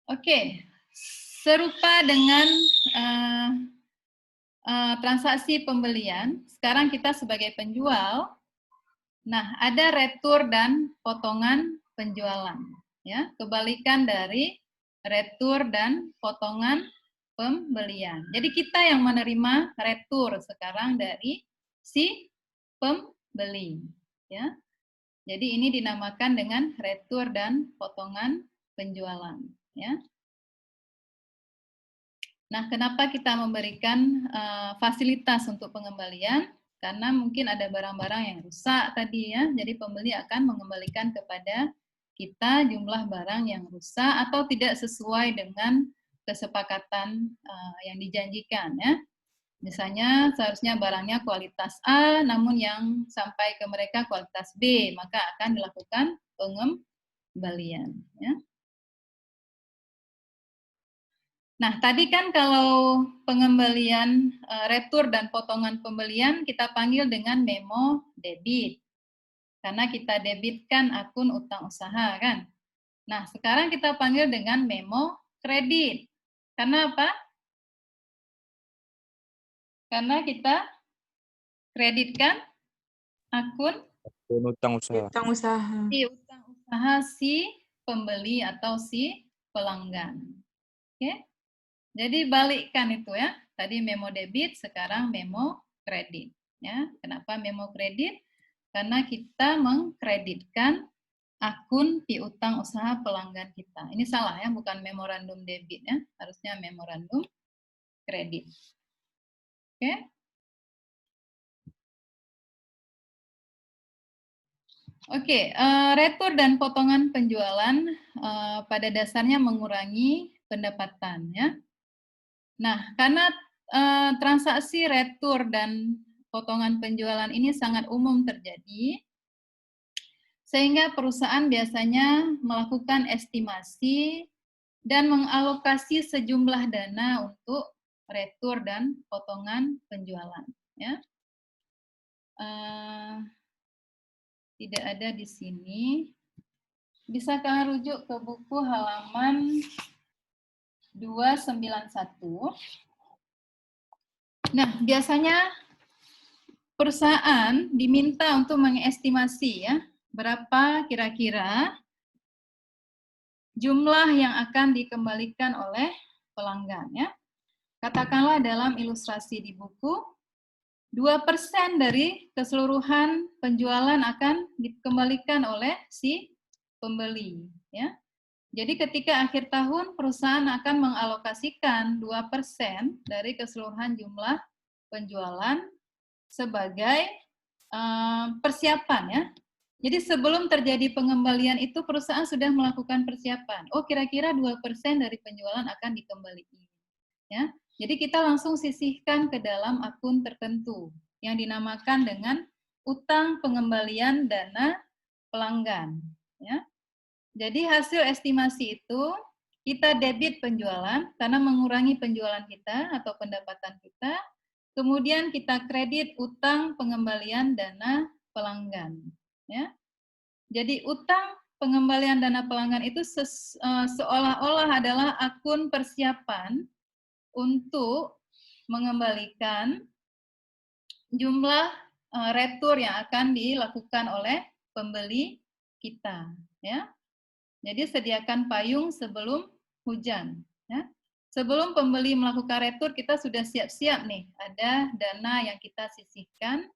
Oke, serupa dengan transaksi pembelian, sekarang kita sebagai penjual, nah ada retur dan potongan penjualan. Ya, kebalikan dari retur dan potongan pembelian. Jadi kita yang menerima retur sekarang dari si pembeli. Ya, jadi ini dinamakan dengan retur dan potongan penjualan. Ya. Nah, kenapa kita memberikan fasilitas untuk pengembalian? Karena mungkin ada barang-barang yang rusak tadi ya, jadi pembeli akan mengembalikan kepada kita jumlah barang yang rusak atau tidak sesuai dengan kesepakatan yang dijanjikan ya. Misalnya seharusnya barangnya kualitas A, namun yang sampai ke mereka kualitas B, maka akan dilakukan pengembalian. Ya. Nah, tadi kan kalau pengembalian retur dan potongan pembelian kita panggil dengan memo debit. karena kita debitkan akun utang usaha kan. Nah, sekarang kita panggil dengan memo kredit. Karena apa? Karena kita kreditkan akun
Utang usaha.
Utang usaha.
si utang usaha si pembeli atau si pelanggan. Oke? Jadi balikkan itu ya. Tadi memo debit, sekarang memo kredit. Ya, kenapa memo kredit? Karena kita mengkreditkan akun piutang usaha pelanggan kita. Ini salah ya, bukan memorandum debit ya. Harusnya memorandum kredit. Oke? Oke, retur dan potongan penjualan pada dasarnya mengurangi pendapatan ya. Nah, karena transaksi retur dan potongan penjualan ini sangat umum terjadi, sehingga perusahaan biasanya melakukan estimasi dan mengalokasi sejumlah dana untuk retur dan potongan penjualan. Ya. Tidak ada di sini. Bisa kalian rujuk ke buku halaman 291. Nah, biasanya perusahaan diminta untuk mengestimasi ya, berapa kira-kira jumlah yang akan dikembalikan oleh pelanggan ya. Katakanlah dalam ilustrasi di buku, 2% dari keseluruhan penjualan akan dikembalikan oleh si pembeli ya. Jadi ketika akhir tahun perusahaan akan mengalokasikan 2% dari keseluruhan jumlah penjualan sebagai persiapan ya. Jadi sebelum terjadi pengembalian itu perusahaan sudah melakukan persiapan. Oh, kira-kira 2% dari penjualan akan dikembalikan. Ya. Jadi kita langsung sisihkan ke dalam akun tertentu yang dinamakan dengan utang pengembalian dana pelanggan ya. Jadi hasil estimasi itu kita debit penjualan karena mengurangi penjualan kita atau pendapatan kita. Kemudian kita kredit utang pengembalian dana pelanggan. Ya. Jadi utang pengembalian dana pelanggan itu seolah-olah adalah akun persiapan untuk mengembalikan jumlah retur yang akan dilakukan oleh pembeli kita. Ya. Jadi sediakan payung sebelum hujan. Ya. Sebelum pembeli melakukan retur, kita sudah siap-siap nih. Ada dana yang kita sisihkan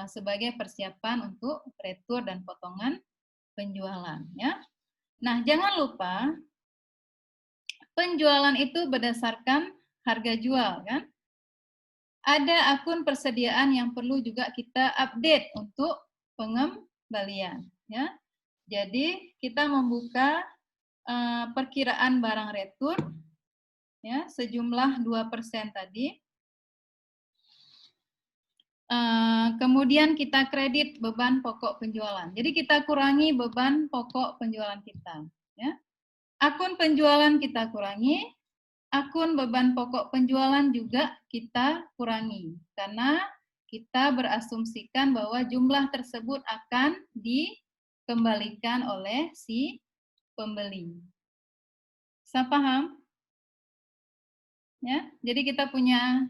sebagai persiapan untuk retur dan potongan penjualan. Ya. Nah, jangan lupa penjualan itu berdasarkan harga jual, kan? Ada akun persediaan yang perlu juga kita update untuk pengembalian. Ya. Jadi kita membuka perkiraan barang retur ya, sejumlah 2% tadi. Kemudian kita kredit beban pokok penjualan. Jadi kita kurangi beban pokok penjualan kita. Ya. Akun penjualan kita kurangi, akun beban pokok penjualan juga kita kurangi. Karena kita berasumsikan bahwa jumlah tersebut akan dikembalikan oleh si pembeli. Bisa paham? Ya, jadi kita punya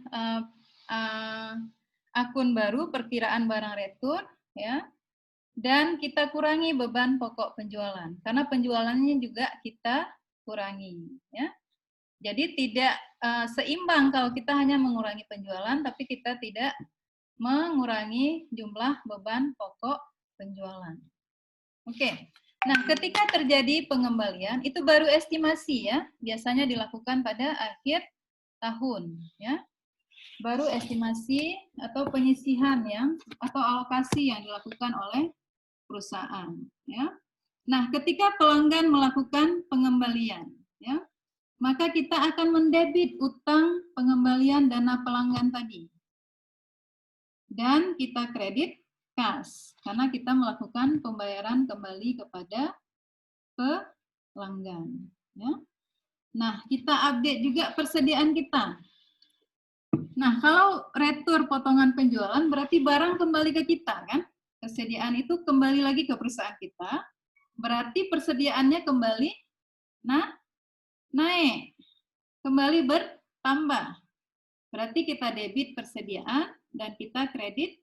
akun baru perkiraan barang retur, ya, dan kita kurangi beban pokok penjualan karena penjualannya juga kita kurangi. Ya, jadi tidak seimbang kalau kita hanya mengurangi penjualan, tapi kita tidak mengurangi jumlah beban pokok penjualan. Oke. Nah, ketika terjadi pengembalian, itu baru estimasi ya, biasanya dilakukan pada akhir tahun ya. Baru estimasi atau penyisihan yang atau alokasi yang dilakukan oleh perusahaan ya. Nah, ketika pelanggan melakukan pengembalian ya, maka kita akan mendebit utang pengembalian dana pelanggan tadi. Dan kita kredit kas karena kita melakukan pembayaran kembali kepada pelanggan ya. Nah, kita update juga persediaan kita. Nah, kalau retur potongan penjualan berarti barang kembali ke kita kan? Persediaan itu kembali lagi ke perusahaan kita, berarti persediaannya kembali naik, kembali bertambah. Berarti kita debit persediaan dan kita kredit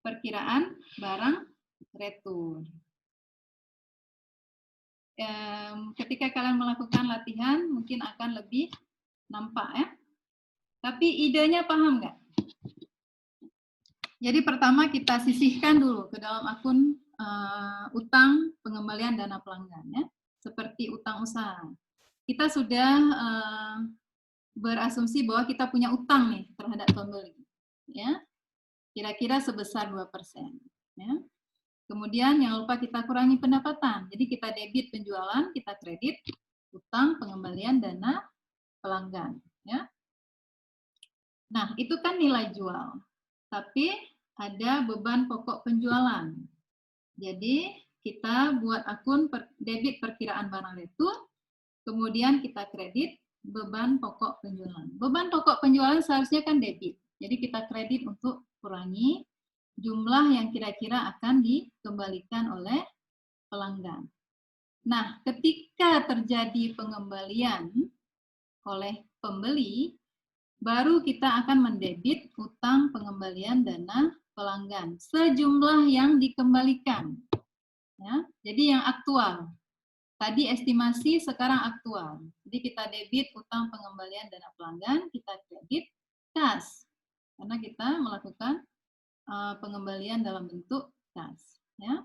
perkiraan barang retur. Ketika kalian melakukan latihan, mungkin akan lebih nampak ya. Tapi idenya paham nggak? Jadi pertama kita sisihkan dulu ke dalam akun utang pengembalian dana pelanggan ya, seperti utang usaha. Kita sudah berasumsi bahwa kita punya utang nih terhadap pembeli, ya, kira-kira sebesar 2%. Ya. Kemudian jangan lupa kita kurangi pendapatan. Jadi kita debit penjualan, kita kredit utang pengembalian dana pelanggan. Ya. Nah itu kan nilai jual. Tapi ada beban pokok penjualan. Jadi kita buat akun debit perkiraan barang retur, kemudian kita kredit beban pokok penjualan. Beban pokok penjualan seharusnya kan debit. Jadi kita kredit untuk kurangi jumlah yang kira-kira akan dikembalikan oleh pelanggan. Nah, ketika terjadi pengembalian oleh pembeli, baru kita akan mendebit utang pengembalian dana pelanggan sejumlah yang dikembalikan. Ya, jadi yang aktual. Tadi estimasi, sekarang aktual. Jadi kita debit utang pengembalian dana pelanggan, kita kredit kas. Karena kita melakukan pengembalian dalam bentuk kas. Ya.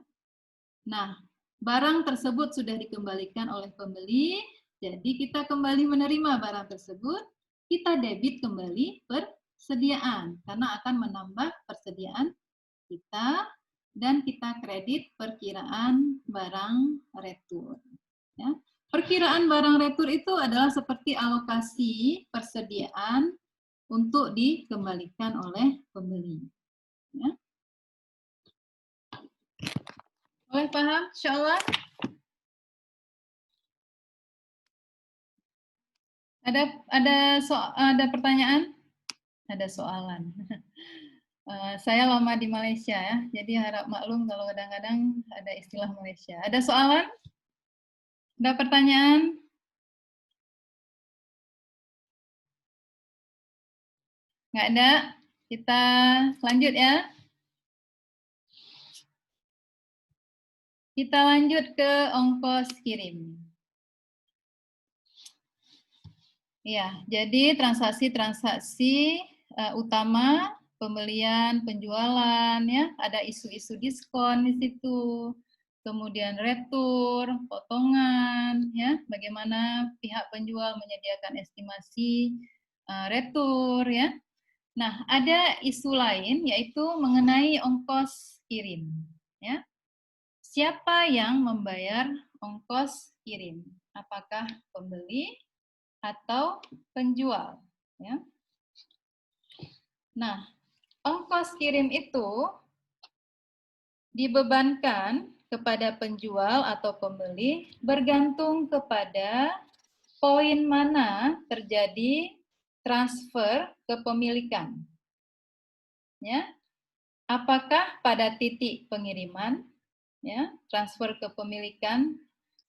Nah, barang tersebut sudah dikembalikan oleh pembeli, jadi kita kembali menerima barang tersebut, kita debit kembali persediaan karena akan menambah persediaan kita dan kita kredit perkiraan barang retur. Ya. Perkiraan barang retur itu adalah seperti alokasi persediaan untuk dikembalikan oleh pembeli. Ya. Boleh paham, insyaallah? Ada pertanyaan? Ada soalan. Saya lama di Malaysia ya, jadi harap maklum kalau kadang-kadang ada istilah Malaysia. Ada soalan? Ada pertanyaan? Nggak ada? Kita lanjut ya. Kita lanjut ke ongkos kirim. Ya, jadi transaksi-transaksi utama pembelian, penjualan, ya, ada isu-isu diskon di situ, kemudian retur, potongan, ya, bagaimana pihak penjual menyediakan estimasi retur, ya. Nah, ada isu lain yaitu mengenai ongkos kirim, ya. Siapa yang membayar ongkos kirim? Apakah pembeli atau penjual? Ya. Nah, ongkos kirim itu dibebankan kepada penjual atau pembeli bergantung kepada poin mana terjadi transfer kepemilikan. Ya. Apakah pada titik pengiriman, ya, transfer kepemilikan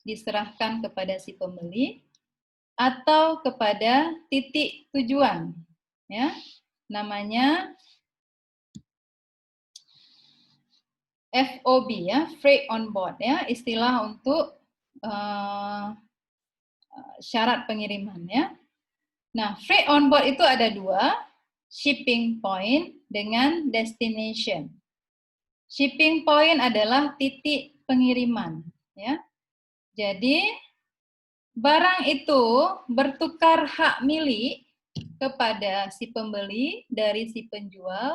diserahkan kepada si pembeli, atau kepada titik tujuan, ya, namanya FOB, ya, freight on board, ya, istilah untuk syarat pengiriman, ya. Nah, freight on board itu ada dua, shipping point dengan destination. Shipping point adalah titik pengiriman, ya. Jadi barang itu bertukar hak milik kepada si pembeli dari si penjual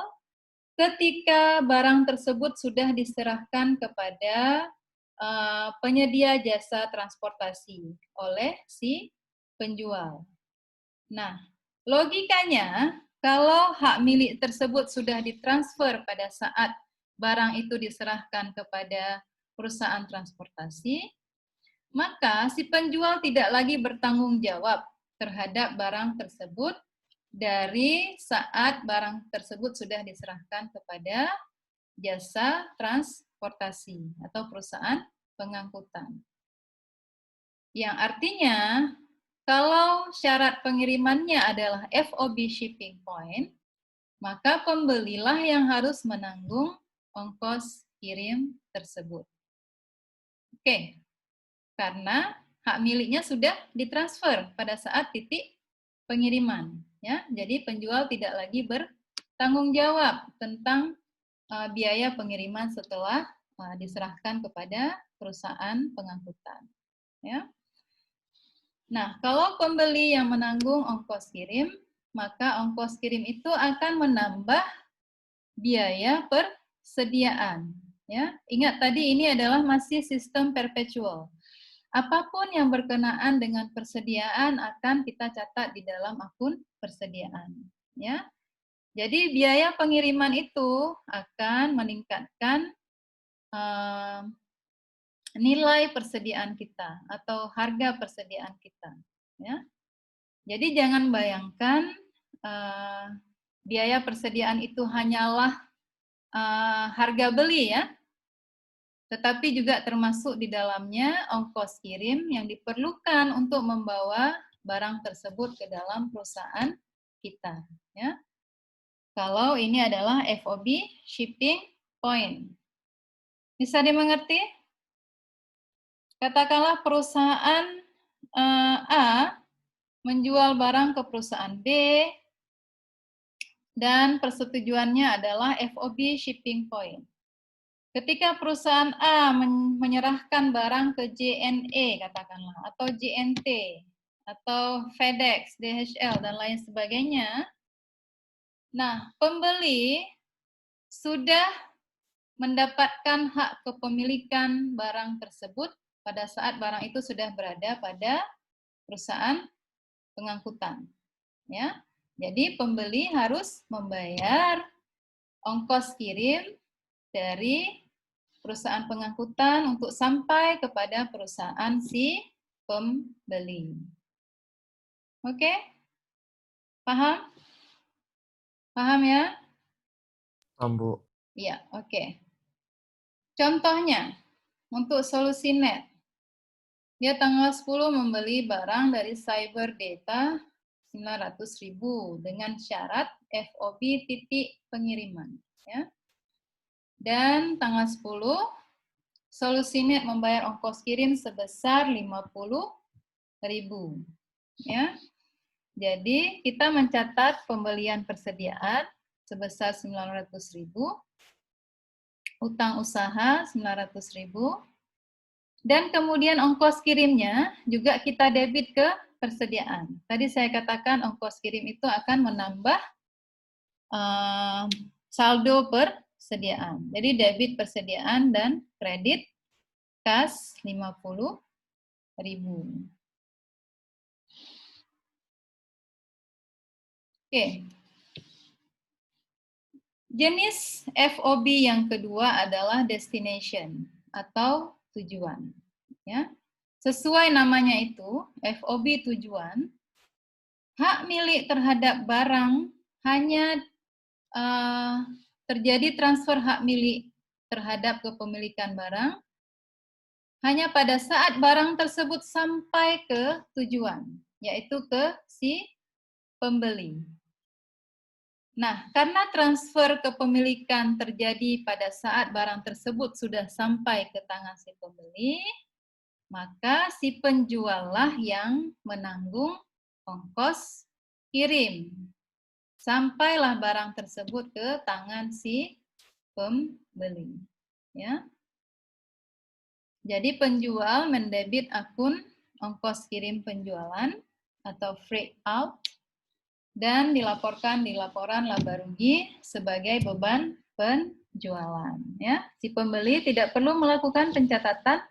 ketika barang tersebut sudah diserahkan kepada penyedia jasa transportasi oleh si penjual. Nah, logikanya kalau hak milik tersebut sudah ditransfer pada saat barang itu diserahkan kepada perusahaan transportasi, maka si penjual tidak lagi bertanggung jawab terhadap barang tersebut dari saat barang tersebut sudah diserahkan kepada jasa transportasi atau perusahaan pengangkutan. Yang artinya, kalau syarat pengirimannya adalah FOB shipping point, maka pembelilah yang harus menanggung ongkos kirim tersebut. Oke, karena hak miliknya sudah ditransfer pada saat titik pengiriman. Ya, jadi penjual tidak lagi bertanggung jawab tentang biaya pengiriman setelah diserahkan kepada perusahaan pengangkutan. Ya. Nah, kalau pembeli yang menanggung ongkos kirim, maka ongkos kirim itu akan menambah biaya persediaan. Ya, ingat tadi ini adalah masih sistem perpetual. Apapun yang berkenaan dengan persediaan akan kita catat di dalam akun persediaan. Ya, jadi biaya pengiriman itu akan meningkatkan nilai persediaan kita atau harga persediaan kita. Ya, jadi jangan bayangkan biaya persediaan itu hanyalah harga beli ya, tetapi juga termasuk di dalamnya ongkos kirim yang diperlukan untuk membawa barang tersebut ke dalam perusahaan kita. Ya. Kalau ini adalah FOB shipping point. Bisa dimengerti? Katakanlah perusahaan A menjual barang ke perusahaan B dan persetujuannya adalah FOB shipping point. Ketika perusahaan A menyerahkan barang ke JNE katakanlah atau JNT atau FedEx, DHL dan lain sebagainya, nah pembeli sudah mendapatkan hak kepemilikan barang tersebut pada saat barang itu sudah berada pada perusahaan pengangkutan. Ya, jadi pembeli harus membayar ongkos kirim dari perusahaan pengangkutan untuk sampai kepada perusahaan si pembeli. Oke? Paham? Paham ya?
Paham, Bu.
Iya, oke. Contohnya, untuk solusi net, dia tanggal 10 membeli barang dari Cyber Data 900.000 dengan syarat FOB titik pengiriman. Ya. Dan tanggal 10, solusi net membayar ongkos kirim sebesar 50.000. Ya. Jadi kita mencatat pembelian persediaan sebesar 900.000, utang usaha 900.000, dan kemudian ongkos kirimnya juga kita debit ke persediaan. Tadi saya katakan ongkos kirim itu akan menambah saldo persediaan. Jadi debit persediaan dan kredit kas 50.000. Oke. Jenis FOB yang kedua adalah destination atau tujuan. Ya. Sesuai namanya itu, FOB tujuan, hak milik terhadap barang hanya terjadi transfer hak milik terhadap kepemilikan barang hanya pada saat barang tersebut sampai ke tujuan, yaitu ke si pembeli. Nah, karena transfer kepemilikan terjadi pada saat barang tersebut sudah sampai ke tangan si pembeli, maka si penjual lah yang menanggung ongkos kirim. Sampailah barang tersebut ke tangan si pembeli. Ya. Jadi penjual mendebit akun ongkos kirim penjualan atau freight out dan dilaporkan di laporan laba rugi sebagai beban penjualan. Ya, si pembeli tidak perlu melakukan pencatatan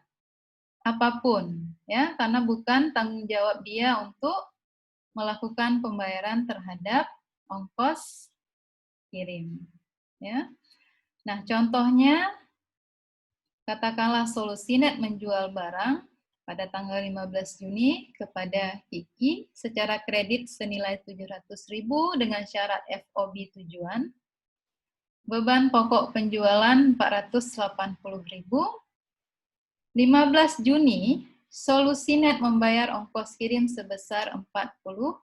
apapun, ya, karena bukan tanggung jawab dia untuk melakukan pembayaran terhadap ongkos kirim. Ya, nah contohnya, katakanlah Solusinet menjual barang pada tanggal 15 Juni kepada Kiki secara kredit senilai 700.000 dengan syarat FOB tujuan. Beban pokok penjualan 480.000. 15 Juni, Solusinet membayar ongkos kirim sebesar 40.000.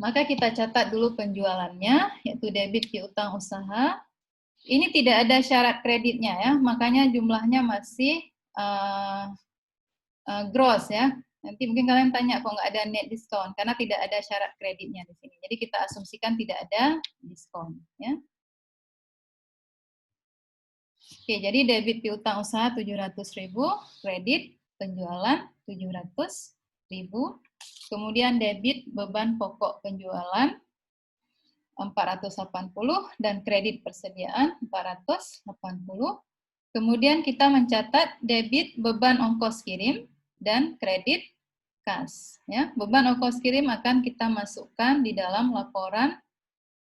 Maka kita catat dulu penjualannya, yaitu debit piutang usaha. Ini tidak ada syarat kreditnya ya, makanya jumlahnya masih gross ya. Nanti mungkin kalian tanya kok nggak ada net diskon, karena tidak ada syarat kreditnya di sini. Jadi kita asumsikan tidak ada diskon ya. Oke, jadi debit piutang usaha 700.000, kredit penjualan 700.000. Kemudian debit beban pokok penjualan 480 dan kredit persediaan 480. Kemudian kita mencatat debit beban ongkos kirim dan kredit kas. Ya, beban ongkos kirim akan kita masukkan di dalam laporan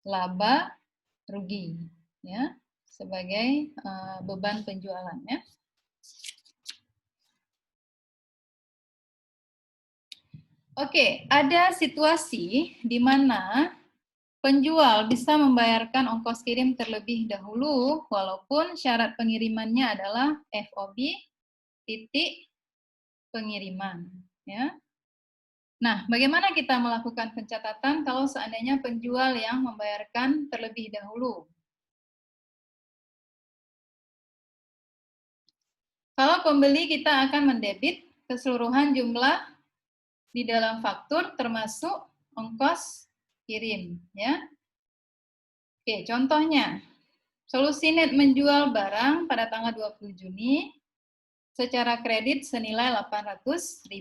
laba rugi, ya, sebagai beban penjualan. Ya. Oke, ada situasi di mana penjual bisa membayarkan ongkos kirim terlebih dahulu, walaupun syarat pengirimannya adalah FOB titik pengiriman. Ya. Nah, bagaimana kita melakukan pencatatan kalau seandainya penjual yang membayarkan terlebih dahulu? Kalau pembeli, kita akan mendebit keseluruhan jumlah di dalam faktur termasuk ongkos kirim. Ya. Oke, contohnya, Solusinet menjual barang pada tanggal 20 Juni secara kredit senilai 800.000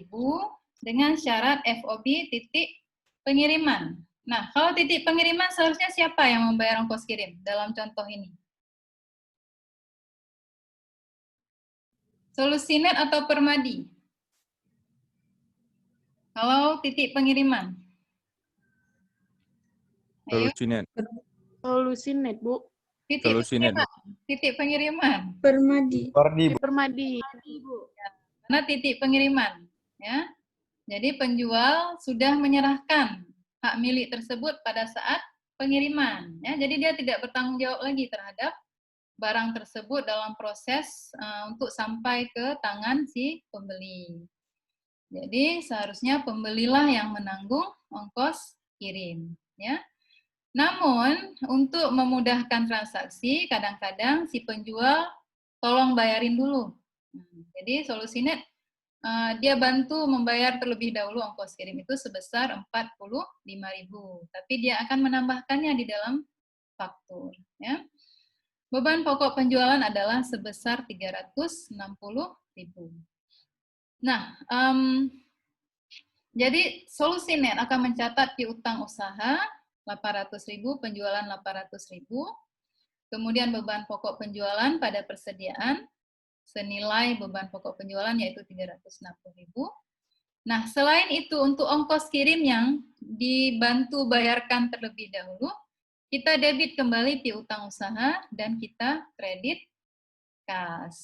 dengan syarat FOB titik pengiriman. Nah, kalau titik pengiriman seharusnya siapa yang membayar ongkos kirim dalam contoh ini? Solusinet atau Permadi? Kalau titik pengiriman? Ayo.
Solusinet.
Solusinet, Bu.
Titik
Solusinet.
pengiriman. Titik pengiriman.
Permadi.
Permadi.
Karena titik pengiriman, ya. Jadi penjual sudah menyerahkan hak milik tersebut pada saat pengiriman, ya. Jadi dia tidak bertanggung jawab lagi terhadap barang tersebut dalam proses untuk sampai ke tangan si pembeli. Jadi seharusnya pembelilah yang menanggung ongkos kirim, ya. Namun untuk memudahkan transaksi, kadang-kadang si penjual tolong bayarin dulu. Jadi Solusinet dia bantu membayar terlebih dahulu ongkos kirim itu sebesar 45.000, tapi dia akan menambahkannya di dalam faktur. Ya. Beban pokok penjualan adalah sebesar 360.000. Nah, jadi Solusinet akan mencatat piutang usaha 800.000, penjualan 800.000, kemudian beban pokok penjualan pada persediaan senilai beban pokok penjualan yaitu 360.000. Nah, selain itu untuk ongkos kirim yang dibantu bayarkan terlebih dahulu, kita debit kembali piutang usaha dan kita kredit kas.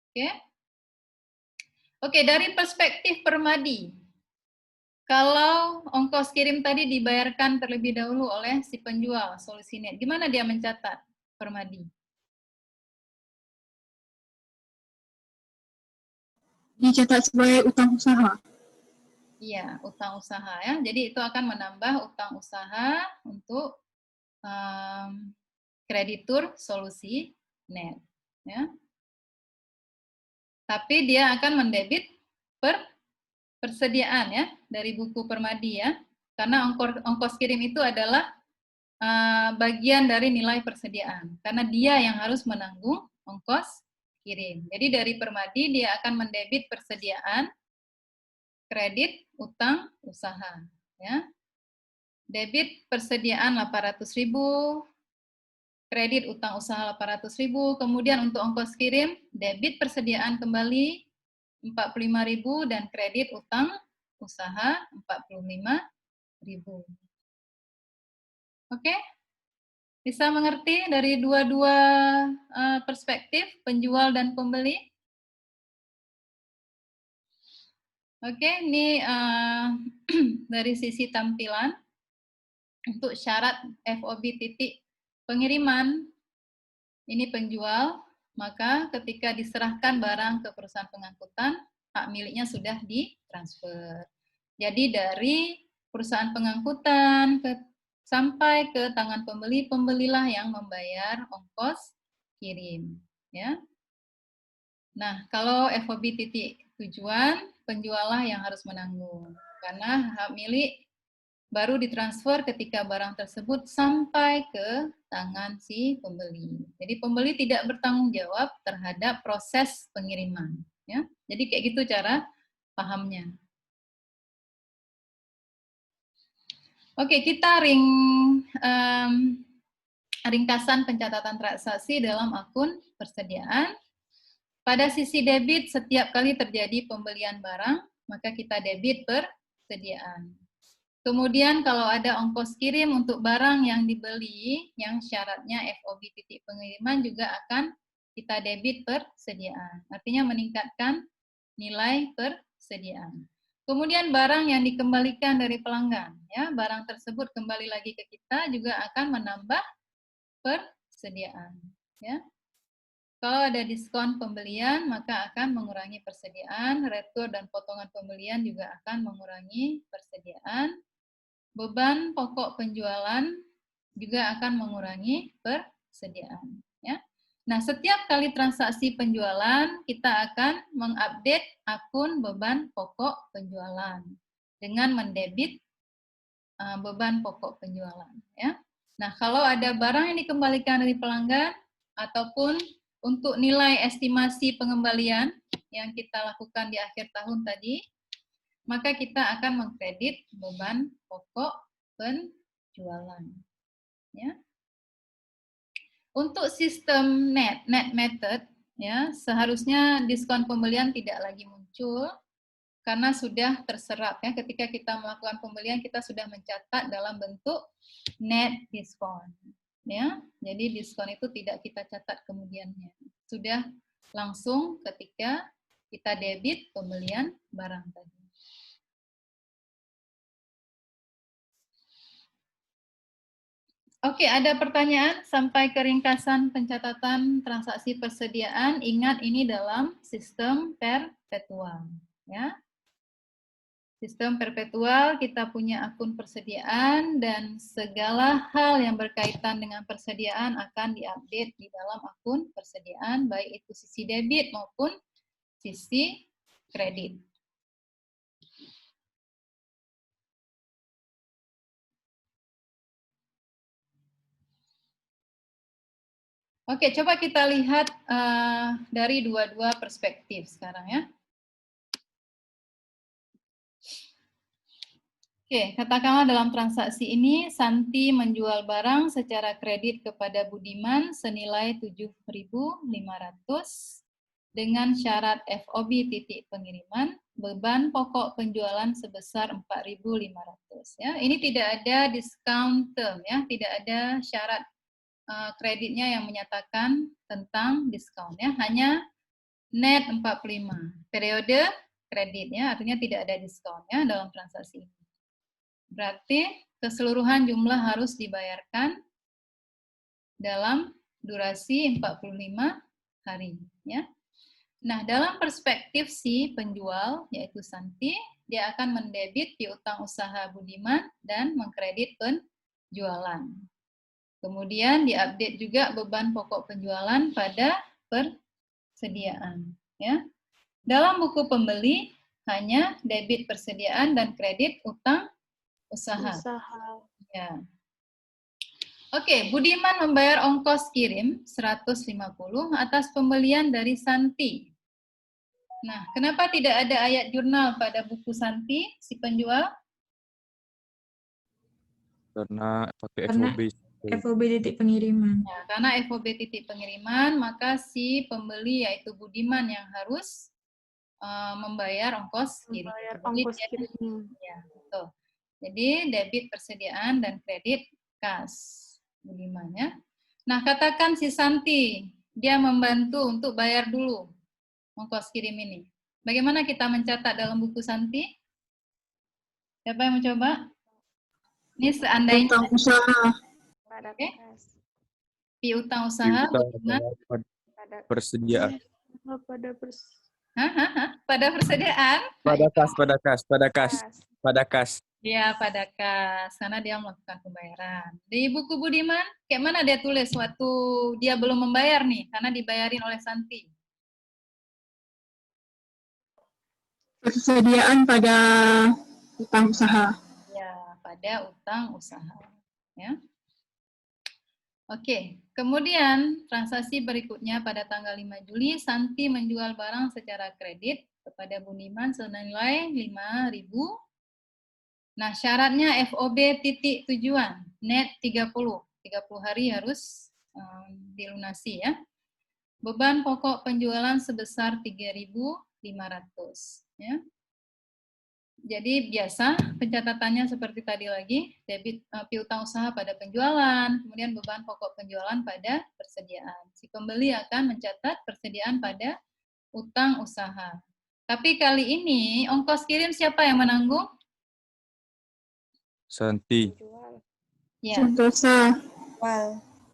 Oke. Oke, dari perspektif Permadi, kalau ongkos kirim tadi dibayarkan terlebih dahulu oleh si penjual Solusinet, gimana dia mencatat, Permadi?
Dicatat sebagai utang usaha.
Iya, utang usaha ya. Jadi itu akan menambah utang usaha untuk kreditur Solusinet. Ya. Tapi dia akan mendebit persediaan ya dari buku Permadi ya. Karena ongkos kirim itu adalah bagian dari nilai persediaan. Karena dia yang harus menanggung ongkos kirim. Jadi dari Permadi dia akan mendebit persediaan, kredit, utang, usaha. Ya. Debit persediaan 800.000, kredit utang usaha 800.000, kemudian untuk ongkos kirim, debit persediaan kembali 45.000 dan kredit utang usaha 45.000. Oke? Bisa mengerti dari dua-dua perspektif, penjual dan pembeli? Oke, ini dari sisi tampilan. untuk syarat FOB titik pengiriman, ini penjual, maka ketika diserahkan barang ke perusahaan pengangkutan, hak miliknya sudah ditransfer. Jadi dari perusahaan pengangkutan sampai ke tangan pembeli, pembelilah yang membayar ongkos kirim. Ya. Nah, kalau FOB titik tujuan, penjuallah yang harus menanggung. Karena hak milik baru ditransfer ketika barang tersebut sampai ke tangan si pembeli. Jadi pembeli tidak bertanggung jawab terhadap proses pengiriman. Ya. Jadi kayak gitu cara pahamnya. Oke, kita ringkasan pencatatan transaksi dalam akun persediaan. Pada sisi debit, setiap kali terjadi pembelian barang, maka kita debit persediaan. Kemudian kalau ada ongkos kirim untuk barang yang dibeli, yang syaratnya FOB titik pengiriman juga akan kita debit persediaan. Artinya meningkatkan nilai persediaan. Kemudian barang yang dikembalikan dari pelanggan, ya, barang tersebut kembali lagi ke kita juga akan menambah persediaan. Ya. Kalau ada diskon pembelian, maka akan mengurangi persediaan. Retur dan potongan pembelian juga akan mengurangi persediaan. Beban pokok penjualan juga akan mengurangi persediaan. Ya. Nah, setiap kali transaksi penjualan, kita akan mengupdate akun beban pokok penjualan dengan mendebit beban pokok penjualan. Ya. Nah, kalau ada barang yang dikembalikan dari pelanggan ataupun untuk nilai estimasi pengembalian yang kita lakukan di akhir tahun tadi, maka kita akan mengkredit beban pokok penjualan. Ya. Untuk sistem net method, ya, seharusnya diskon pembelian tidak lagi muncul karena sudah terserap. Ya, ketika kita melakukan pembelian, kita sudah mencatat dalam bentuk net diskon. Ya, jadi diskon itu tidak kita catat kemudiannya. Sudah langsung ketika kita debit pembelian barang tadi. Oke, ada pertanyaan sampai ke ringkasan pencatatan transaksi persediaan. Ingat ini dalam sistem perpetual, ya. Sistem perpetual kita punya akun persediaan dan segala hal yang berkaitan dengan persediaan akan diupdate di dalam akun persediaan, baik itu sisi debit maupun sisi kredit. Oke, coba kita lihat dari dua-dua perspektif sekarang ya. Oke, katakanlah dalam transaksi ini Santi menjual barang secara kredit kepada Budiman senilai 7.500 dengan syarat FOB titik pengiriman, beban pokok penjualan sebesar 4.500 ya. Ini tidak ada discount term ya, tidak ada syarat kreditnya yang menyatakan tentang diskon ya, hanya net 45 periode kreditnya, artinya tidak ada diskon ya dalam transaksi ini. Berarti keseluruhan jumlah harus dibayarkan dalam durasi 45 hari ya. Nah, dalam perspektif si penjual yaitu Santi, dia akan mendebit piutang usaha Budiman dan mengkredit penjualan. Kemudian diupdate juga beban pokok penjualan pada persediaan. Ya. Dalam buku pembeli hanya debit persediaan dan kredit utang usaha. Ya. Oke, Budiman membayar ongkos kirim 150 atas pembelian dari Santi. Nah, kenapa tidak ada ayat jurnal pada buku Santi si penjual?
Karena pakai FOB.
FOB titik pengiriman.
Ya, karena FOB titik pengiriman, maka si pembeli yaitu Budiman yang harus membayar ongkos kirim.
Membayar ongkos kirim.
Ya, betul. Jadi debit persediaan dan kredit kas Budiman ya. Nah, katakan si Santi dia membantu untuk bayar dulu ongkos kirim ini. Bagaimana kita mencatat dalam buku Santi? Siapa yang mencoba? Ini seandainya
Utang usaha.
Pada
Oke.
kas.
piutang usaha
Piutang
Budiman.
Pada
persediaan.
pada pers
Pada persediaan.
Pada kas.
Ya, pada kas, karena dia melakukan pembayaran. Di buku Budiman, kayak mana dia tulis waktu dia belum membayar nih, karena dibayarin oleh Santi.
Persediaan pada utang usaha.
Ya, pada utang usaha. Ya. Oke, kemudian transaksi berikutnya pada tanggal 5 Juli, Santi menjual barang secara kredit kepada Budiman senilai 5.000. Nah, syaratnya FOB titik tujuan, net 30 hari harus dilunasi ya. Beban pokok penjualan sebesar 3.500 ya. Jadi biasa pencatatannya seperti tadi lagi, debit piutang usaha pada penjualan, kemudian beban pokok penjualan pada persediaan. Si pembeli akan mencatat persediaan pada utang usaha. Tapi kali ini ongkos kirim siapa yang menanggung?
Santi.
penjual.
Ya,
Sentosa.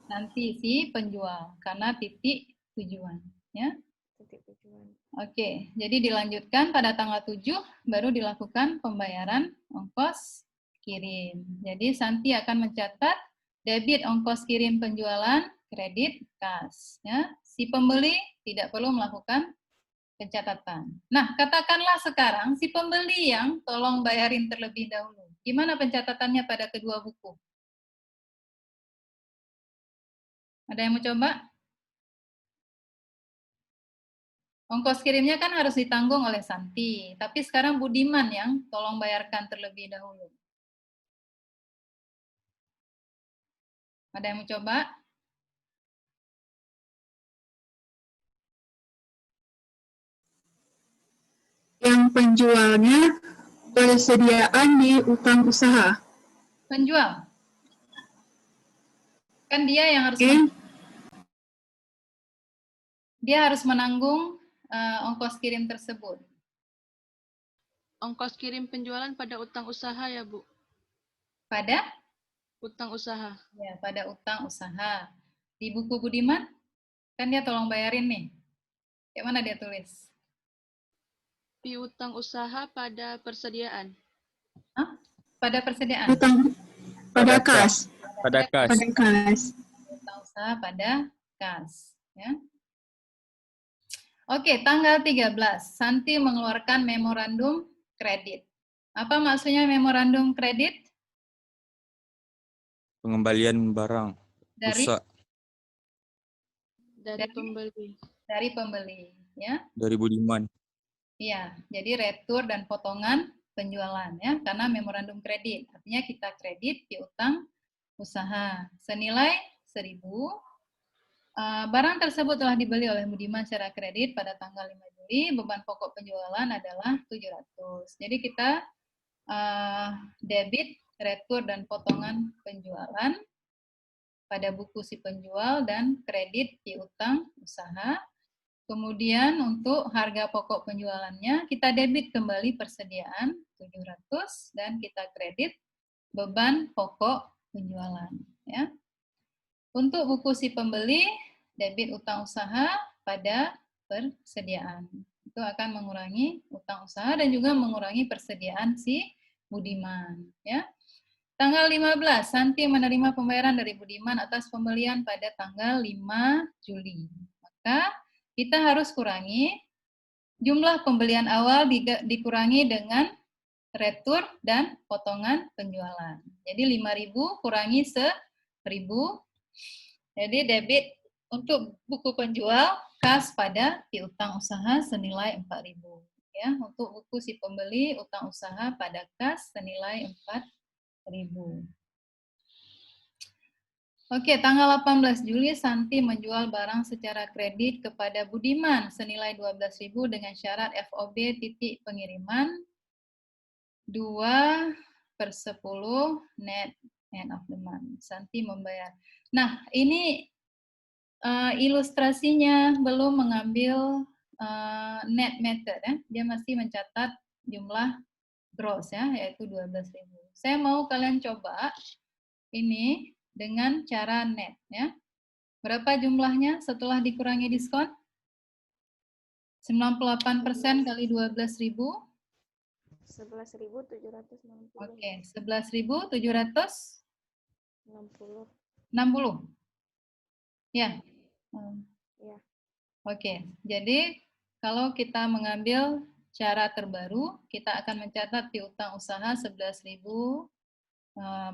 nanti si penjual karena titik tujuan ya.
Titik tujuan.
Oke, jadi dilanjutkan pada tanggal 7 baru dilakukan pembayaran ongkos kirim. Jadi Santi akan mencatat debit ongkos kirim penjualan, kredit kas ya. Si pembeli tidak perlu melakukan pencatatan. Nah, katakanlah sekarang si pembeli yang tolong bayarin terlebih dahulu. Gimana pencatatannya pada kedua buku? Ada yang mau coba? Ongkos kirimnya kan harus ditanggung oleh Santi, tapi sekarang Budiman yang tolong bayarkan terlebih dahulu. Ada yang mau coba?
Yang penjualnya persediaan di utang usaha.
Penjual. Kan dia yang harus dia harus menanggung ongkos kirim tersebut.
Ongkos kirim penjualan pada utang usaha ya, Bu?
Pada?
Utang usaha.
Ya, pada utang usaha. Di buku Budiman, kan dia tolong bayarin nih. Kayak mana dia tulis?
Piutang usaha pada persediaan.
Hah? Pada persediaan?
Utang pada kas.
Pada kas.
Pada kas.
Utang usaha pada kas. Ya. Oke, tanggal 13, Santi mengeluarkan memorandum kredit. Apa maksudnya memorandum kredit?
Pengembalian barang.
Dari
Dari pembeli.
dari pembeli, ya.
Dari Budiman.
Iya, jadi retur dan potongan penjualan ya, karena memorandum kredit. Artinya kita kredit piutang usaha senilai 1.000. Barang tersebut telah dibeli oleh Budiman secara kredit pada tanggal 5 Juli, beban pokok penjualan adalah 700. Jadi kita debit, retur, dan potongan penjualan pada buku si penjual dan kredit piutang usaha. Kemudian untuk harga pokok penjualannya, kita debit kembali persediaan 700 dan kita kredit beban pokok penjualan. Ya. Untuk buku si pembeli, debit utang usaha pada persediaan. Itu akan mengurangi utang usaha dan juga mengurangi persediaan si Budiman. Ya. Tanggal 15, Santi menerima pembayaran dari Budiman atas pembelian pada tanggal 5 Juli. Maka kita harus kurangi jumlah pembelian awal dikurangi dengan retur dan potongan penjualan. Jadi 5.000 kurangi 1.000. Jadi debit untuk buku penjual kas pada piutang usaha senilai 4.000. Ya, untuk buku si pembeli utang usaha pada kas senilai 4.000. Oke, tanggal 18 Juli Santi menjual barang secara kredit kepada Budiman senilai 12.000 dengan syarat FOB titik pengiriman 2/10 net end of the month. Santi membayar. Nah, ini ilustrasinya belum mengambil net method ya. Dia masih mencatat jumlah gross ya, yaitu 12.000. Saya mau kalian coba ini dengan cara net ya. Berapa jumlahnya setelah dikurangi diskon? 98% kali 12.000.
11.760.
Oke, 11.760.
60.
Ya.
Ya.
Oke, jadi kalau kita mengambil cara terbaru, kita akan mencatat piutang usaha 11.000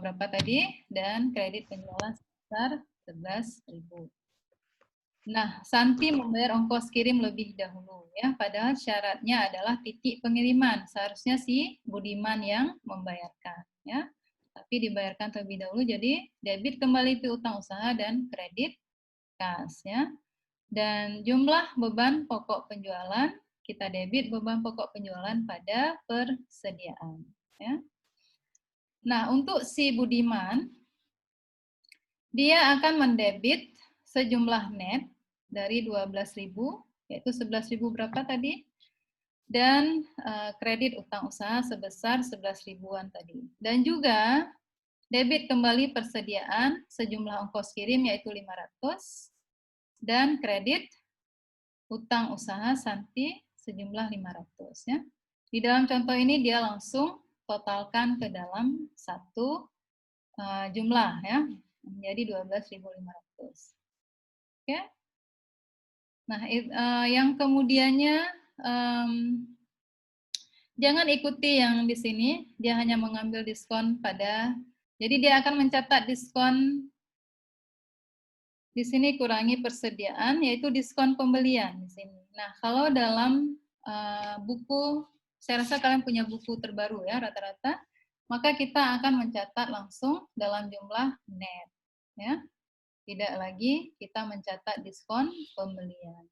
berapa tadi, dan kredit penjualan sebesar 11.000. Nah, Santi membayar ongkos kirim lebih dahulu ya, padahal syaratnya adalah titik pengiriman. Seharusnya si Budiman yang membayarkan ya. Tapi dibayarkan terlebih dahulu, jadi debit kembali piutang usaha dan kredit kas ya. Dan jumlah beban pokok penjualan, kita debit beban pokok penjualan pada persediaan ya. Nah, untuk si Budiman, dia akan mendebit sejumlah net dari 12.000, yaitu 11.000 berapa tadi? Dan kredit utang usaha sebesar 11.000-an tadi. Dan juga debit kembali persediaan sejumlah ongkos kirim yaitu 500 dan kredit utang usaha Santi sejumlah 500 ya. Di dalam contoh ini dia langsung totalkan ke dalam satu jumlah ya, menjadi 12.500. Oke. Nah, yang kemudiannya jangan ikuti yang di sini, dia hanya mengambil diskon pada, jadi dia akan mencatat diskon di sini kurangi persediaan, yaitu diskon pembelian di sini. Nah, kalau dalam buku, saya rasa kalian punya buku terbaru ya rata-rata, maka kita akan mencatat langsung dalam jumlah net, ya. Tidak lagi kita mencatat diskon pembelian.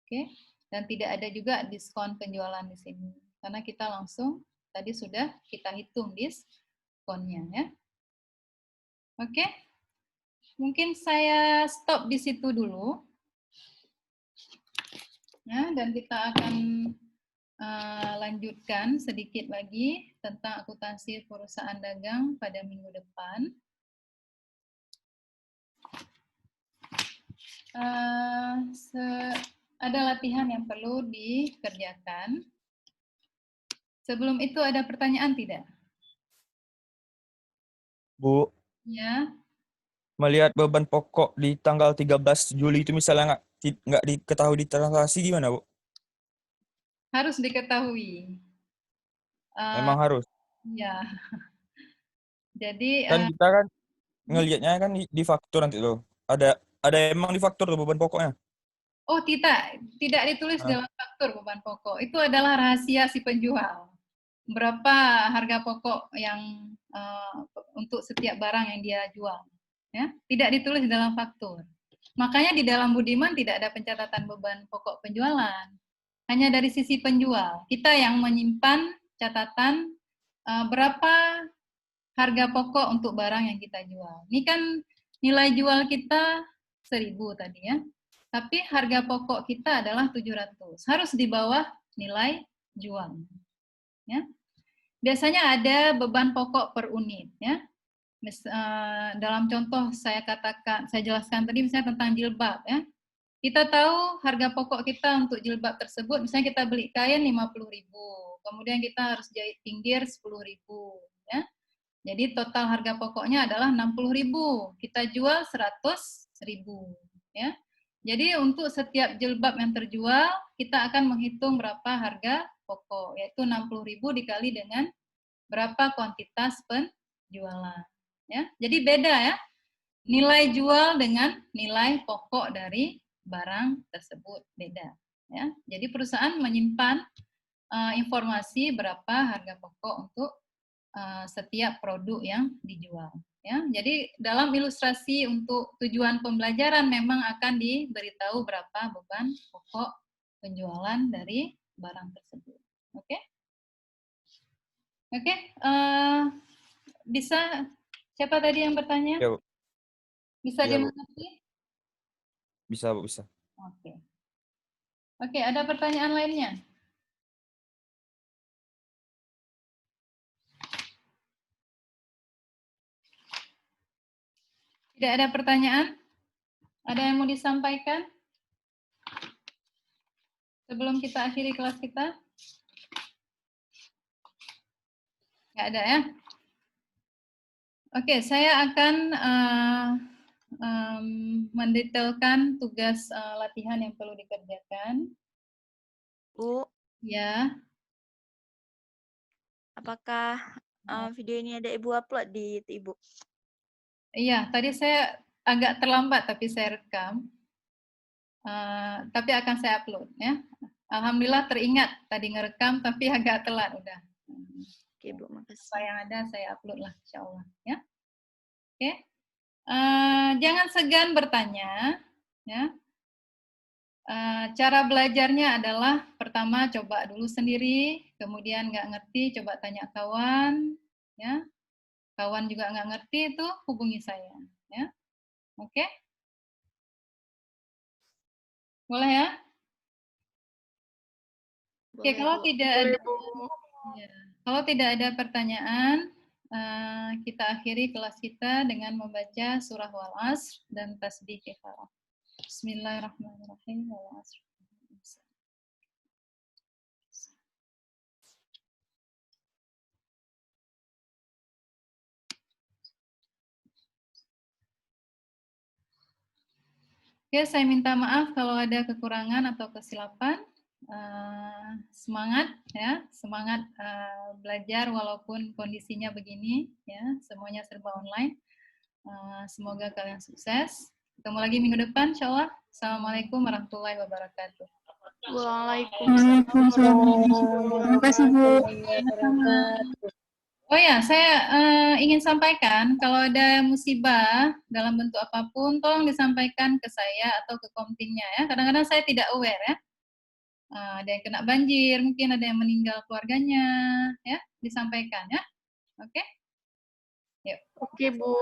Oke, dan tidak ada juga diskon penjualan di sini karena kita langsung tadi sudah kita hitung diskonnya ya. Oke. Mungkin saya stop di situ dulu. Ya, dan kita akan lanjutkan sedikit lagi tentang akuntansi perusahaan dagang pada minggu depan. Ada latihan yang perlu dikerjakan. Sebelum itu ada pertanyaan tidak?
Bu,
Ya.
melihat beban pokok di tanggal 13 Juli itu misalnya nggak diketahui di transaksi gimana, Bu?
Harus diketahui.
Memang harus.
Ya. Jadi
Kan kita kan ngelihatnya kan di faktur nanti tuh. Ada emang di faktur tuh beban pokoknya.
oh tidak ditulis dalam faktur beban pokok. Itu adalah rahasia si penjual. Berapa harga pokok yang untuk setiap barang yang dia jual. Ya, tidak ditulis dalam faktur. Makanya di dalam Budiman tidak ada pencatatan beban pokok penjualan. Hanya dari sisi penjual. Kita yang menyimpan catatan berapa harga pokok untuk barang yang kita jual. Ini kan nilai jual kita 1.000 tadi ya. Tapi harga pokok kita adalah 700. Harus di bawah nilai jual. Ya. Biasanya ada beban pokok per unit ya. Dalam contoh saya jelaskan tadi misalnya tentang jilbab ya. Kita tahu harga pokok kita untuk jilbab tersebut, misalnya kita beli kain 50.000, kemudian kita harus jahit pinggir 10.000 ya. Jadi total harga pokoknya adalah 60.000, kita jual 100.000 ya. Jadi untuk setiap jilbab yang terjual, kita akan menghitung berapa harga pokok, yaitu 60.000 dikali dengan berapa kuantitas penjualan. Ya, jadi beda ya, nilai jual dengan nilai pokok dari barang tersebut beda. Ya, jadi perusahaan menyimpan informasi berapa harga pokok untuk setiap produk yang dijual. Ya, jadi dalam ilustrasi untuk tujuan pembelajaran memang akan diberitahu berapa beban pokok penjualan dari barang tersebut. Oke? Oke, bisa siapa tadi yang bertanya?
Ya, Bu.
Bisa
Ya, Bu.
dimengerti?
Bisa, Bu, bisa.
Oke. Oke, ada pertanyaan lainnya? Tidak ada pertanyaan? Ada yang mau disampaikan? Sebelum kita akhiri kelas kita? Nggak ada ya? Oke, saya akan mendetailkan tugas latihan yang perlu dikerjakan.
Bu,
Ya,
apakah video ini ada Ibu upload di Ibu?
iya. Tadi saya agak terlambat, tapi saya rekam. Tapi akan saya upload ya. Alhamdulillah teringat tadi ngerekam, tapi agak telat udah.
Oke Bu, makasih.
Apa yang ada saya upload lah, insya Allah ya. Oke. Jangan segan bertanya ya. Cara belajarnya adalah pertama coba dulu sendiri, kemudian nggak ngerti coba tanya kawan, ya. Kawan juga nggak ngerti itu hubungi saya, ya. Oke? Boleh ya? Oke,
Boleh,
kalau
Bu.
tidak ada, ya, kalau tidak ada pertanyaan, kita akhiri kelas kita dengan membaca surah Wal Asr dan tasbih kifarah. Bismillahirrahmanirrahim. Wal Asr. Oke, saya minta maaf kalau ada kekurangan atau kesilapan. Semangat ya, semangat belajar walaupun kondisinya begini ya, semuanya serba online. Semoga kalian sukses. Ketemu lagi minggu depan, insya Allah. Assalamualaikum warahmatullahi wabarakatuh.
Waalaikumsalam. Terima kasih, Bu.
Oh ya, saya ingin sampaikan kalau ada musibah dalam bentuk apapun, tolong disampaikan ke saya atau ke komtingnya ya. Kadang-kadang saya tidak aware ya. Ada yang kena banjir, mungkin ada yang meninggal keluarganya, ya, disampaikan ya. Oke? Yuk.
Oke, Bu.